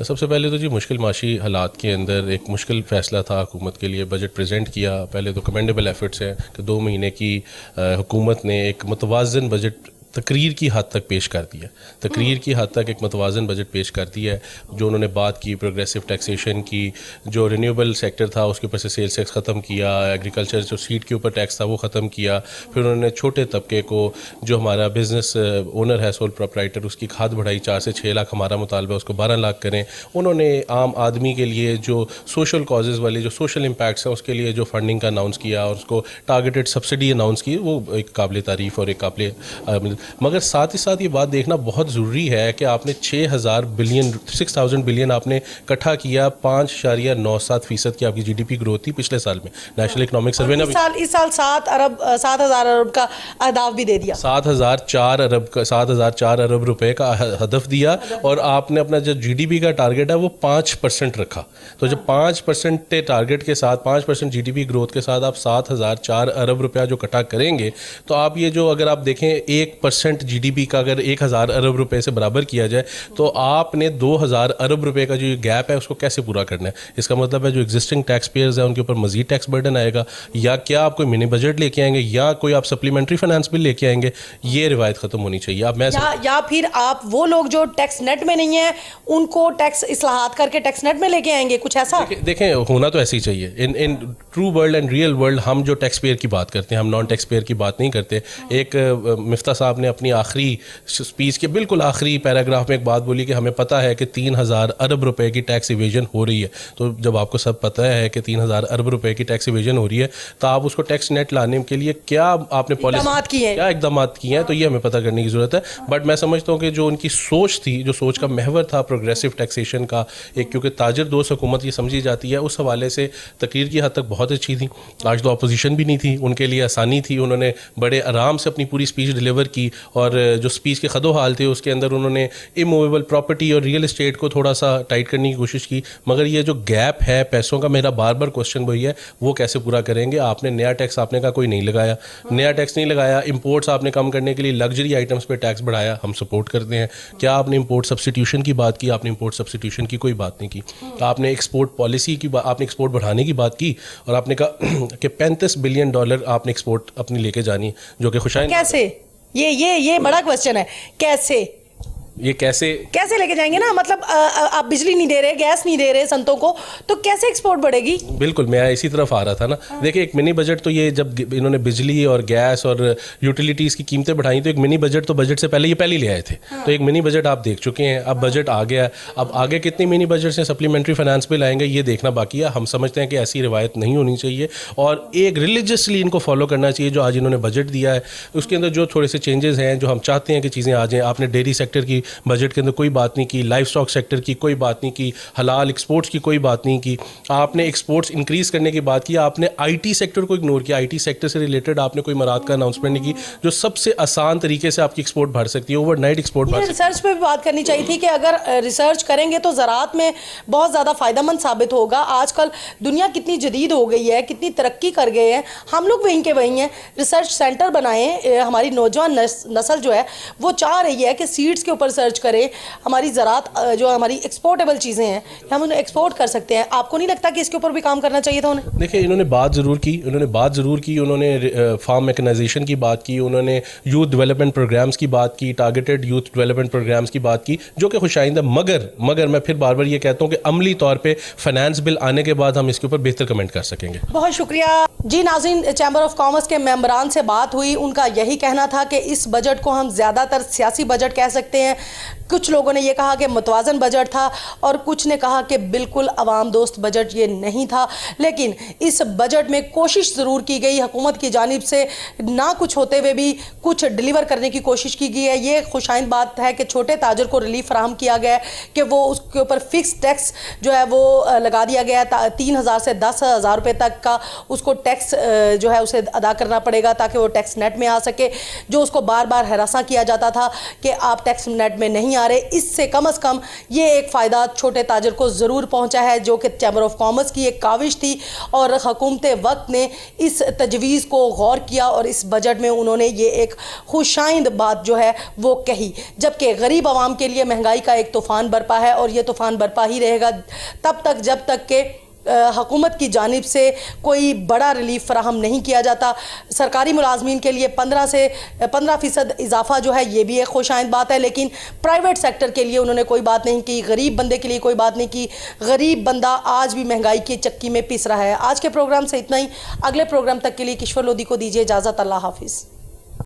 सबसे पहले तो जी मुश्किल माशी हालात के अंदर एक मुश्किल फ़ैसला था हुकूमत के लिए बजट प्रेजेंट किया। पहले तो कमेंडेबल एफर्ट्स हैं कि 2 महीने की हुकूमत ने एक मुतवाज़न बजट तकरीर की हद तक पेश कर दिया, तकरीर की हद तक एक मुतवाज़न बजट पेश कर दिया है। जो उन्होंने बात की प्रोग्रेसिव टैक्सेशन की, जो रिन्यूएबल सेक्टर था उसके ऊपर से सेल्स टैक्स ख़त्म किया, एग्रीकल्चर जो सीड के ऊपर टैक्स था वो ख़त्म किया, फिर उन्होंने छोटे तबके को जो हमारा बिज़नेस ओनर है सोल प्रोप्राइटर उसकी खाद बढ़ाई 4 से 6 लाख, हमारा मुतालबा उसको 12 लाख करें। उन्होंने आम आदमी के लिए जो सोशल कॉजेज़ वाले जो सोशल इम्पैक्ट्स हैं उसके लिए जो फंडिंग का अनाउंस किया और उसको टारगेटेड सब्सिडी अनाउंस की, वो एक काबिल तारीफ़ और एक काबिल, मगर साथ ही साथ ये बात देखना बहुत ज़रूरी है कि आपने 6,000 बिलियन आपने इकट्ठा किया, 5.97% की आपकी GDP ग्रोथ थी पिछले साल में। नेशनल इकोनॉमिक सर्वे ने इस साल 7,000 अरब का अहदाफ भी दे दिया, 7,004 अरब रुपए का हदफ दिया और आपने अपना जो GDP का टारगेट है वो 5% रखा। तो जब 5% टारगेट के साथ 5% GDP ग्रोथ के साथ आप 7,004 अरब रुपया जो इकट्ठा करेंगे तो आप ये जो अगर आप देखें 1% GDP का अगर 1,000 अरब रुपए से बराबर किया जाए तो आपने 2,000 अरब रुपए का जो ये गैप है उसको कैसे पूरा करना है। इसका मतलब है जो एग्जिस्टिंग टैक्स पेयर्स हैं उनके ऊपर मजीद टैक्स बर्डन आएगा, या क्या आप कोई मिनी बजट लेके आएंगे या कोई आप सप्लीमेंट्री फाइनेंस बिल लेके आएंगे। ये रिवायत ख़त्म होनी चाहिए। अब मैं या फिर आप वो लोग जो टैक्स नेट में नहीं है उनको टैक्स इस्लाहात करके टैक्स नेट में लेके आएंगे, कुछ ऐसा। देखें होना तो ऐसे ही चाहिए। In true world and real world हम जो टैक्स पेयर की बात करते हैं, हम नॉन टैक्स पेयर की बात नहीं करते। एक मिफ्ता साहब ने अपनी आखिरी स्पीच के बिल्कुल आखिरी पैराग्राफ में एक बात बोली कि हमें पता है कि 3,000 अरब रुपए की टैक्स इवेजन हो रही है। तो जब आपको सब पता है कि 3,000 अरब रुपए की टैक्स इवेजन हो रही है तो आप उसको टैक्स नेट लाने के लिए क्या आपने पॉलिसी क्या इकदाम किए हैं, तो ये हमें पता करने की ज़रूरत है। बट मैं समझता हूँ कि जो उनकी सोच थी, जो सोच का महवर था प्रोग्रेसिव टैक्सेशन का, एक क्योंकि ताजर दोस्त हुकूमत ये समझी जाती है, उस हवाले से तकरीर की हद तक बहुत अच्छी थी। आज तो अपोजिशन भी नहीं थी, उनके लिए आसानी थी, उन्होंने बड़े आराम से अपनी पूरी स्पीच डिलीवर की और जो स्पीच के खदो हाल थे उसके अंदर उन्होंने इमूवेबल प्रॉपर्टी और रियल एस्टेट को थोड़ा सा टाइट करने की कोशिश की। मगर ये जो गैप है पैसों का, मेरा बार बार क्वेश्चन वही है, वो कैसे पूरा करेंगे। आपने नया टैक्स आपने का कोई नहीं लगाया, नया टैक्स नहीं लगाया। इंपोर्ट्स आपने कम करने के लिए लग्जरी आइटम्स पे टैक्स बढ़ाया, हम सपोर्ट करते हैं। क्या आपने इंपोर्ट सब्सटीट्यूशन की बात की? आपने इंपोर्ट सब्सटीट्यूशन की कोई बात नहीं की। आपने एक्सपोर्ट पॉलिसी की आपने एक्सपोर्ट बढ़ाने की बात की और आपने कहा कि $35 बिलियन आपने एक्सपोर्ट अपनी लेके जानी, जो कि खुशाइन कैसे, ये बड़ा क्वेश्चन है, कैसे ये कैसे लेके जाएंगे ना। मतलब आप बिजली नहीं दे रहे, गैस नहीं दे रहे संतों को, तो कैसे एक्सपोर्ट बढ़ेगी। बिल्कुल, मैं इसी तरफ आ रहा था ना। देखिए एक मिनी बजट तो ये जब इन्होंने बिजली और गैस और यूटिलिटीज़ की कीमतें बढ़ाई तो एक मिनी बजट तो बजट से पहले ये पहले ले आए थे। तो एक मिनी बजट आप देख चुके हैं, अब बजट आ गया। अब आगे कितनी मिनी बजट से सप्लीमेंट्री फाइनेंस बिल आएंगे ये देखना बाकी है। हम समझते हैं कि ऐसी रिवायत नहीं होनी चाहिए और एक रिलीजियसली इनको फॉलो करना चाहिए। जो आज इन्होंने बजट दिया है उसके अंदर जो थोड़े से चेंजेस हैं, जो हम चाहते हैं कि चीज़ें आ जाएँ। आपने डेयरी सेक्टर की बजट के अंदर कोई बात नहीं की, लाइफ स्टॉक सेक्टर की कोई बात नहीं की, हलाल एक्सपोर्ट्स की कोई बात नहीं की। आपने एक्सपोर्ट्स इंक्रीज़ करने की बात की, आपने आईटी सेक्टर को इग्नोर किया। आईटी सेक्टर से रिलेटेड आपने कोई मराद का अनाउंसमेंट नहीं की, जो सबसे आसान तरीके से आपकी एक्सपोर्ट बढ़ सकती है, ओवरनाइट एक्सपोर्ट बढ़ सकती है। रिसर्च पे भी बात करनी चाहिए थी कि अगर रिसर्च करेंगे तो ज़राअत में बहुत ज़्यादा फ़ायदेमंद साबित होगा। आजकल दुनिया कितनी जदीद हो गई है, कितनी तरक्की कर गए हैं, हम लोग वहीं के वहीं हैं। रिसर्च सेंटर बनाएं, हमारी नौजवान नस्ल जो है वो चाह रही है कि सीड्स के ऊपर सर्च करें। हमारी ज़राअत जो हमारी एक्सपोर्टेबल चीज़ें हैं हम उन्हें एक्सपोर्ट कर सकते हैं। आपको नहीं लगता कि इसके ऊपर भी काम करना चाहिए था उन्हें? देखिए इन्होंने बात ज़रूर की, उन्होंने फार्म मैकेनाइजेशन की बात की, उन्होंने यूथ डेवलपमेंट प्रोग्राम्स की बात की, टारगेटेड यूथ डेवलपमेंट प्रोग्राम्स की बात की, जो कि खुशाइंदा। मगर मैं फिर बार बार ये कहता हूँ कि अमली तौर पर फाइनेंस बिल आने के बाद हम इसके ऊपर बेहतर कमेंट कर सकेंगे। बहुत शुक्रिया जी। नाज़रीन, चैम्बर ऑफ कॉमर्स के मेंबरान से बात हुई, उनका यही कहना था कि इस बजट को हम ज़्यादातर सियासी बजट कह सकते हैं। कुछ लोगों ने ये कहा कि मुतवाज़न बजट था और कुछ ने कहा कि बिल्कुल अवाम दोस्त बजट ये नहीं था। लेकिन इस बजट में कोशिश ज़रूर की गई हुकूमत की जानिब से, ना कुछ होते हुए भी कुछ डिलीवर करने की कोशिश की गई है। ये खुशाइंद बात है कि छोटे ताजर को रिलीफ फराहम किया गया है कि वो उसके ऊपर फिक्स टैक्स जो है वो लगा दिया गया है। 3,000 से 10,000 रुपये तक का उसको टैक्स जो है उसे अदा करना पड़ेगा ताकि वो टैक्स नेट में आ सके। जो उसको बार बार हरासा किया जाता था कि आप टैक्स नेट बजट में नहीं आ रहे, इससे कम से कम ये एक फ़ायदा छोटे ताजर को ज़रूर पहुंचा है, जो कि चैम्बर ऑफ कॉमर्स की एक काविश थी और हुकूमत वक्त ने इस तजवीज़ को गौर किया और इस बजट में उन्होंने ये एक खुशाइंद बात जो है वो कही। जबकि गरीब आवाम के लिए महंगाई का एक तूफ़ान बरपा है और ये तूफ़ान बरपा ही रहेगा तब तक जब तक कि हुकूमत की जानिब से कोई बड़ा रिलीफ फराहम नहीं किया जाता। सरकारी मुलाजमीन के लिए 15% इजाफा जो है ये भी एक खुशाइंद बात है, लेकिन प्राइवेट सेक्टर के लिए उन्होंने कोई बात नहीं की, गरीब बंदे के लिए कोई बात नहीं की। गरीब बंदा आज भी महंगाई की चक्की में पिस रहा है। आज के प्रोग्राम से इतना ही। अगले प्रोग्राम तक के लिए किश्वर लोधी को दीजिए इजाज़त। अल्लाह हाफिज़।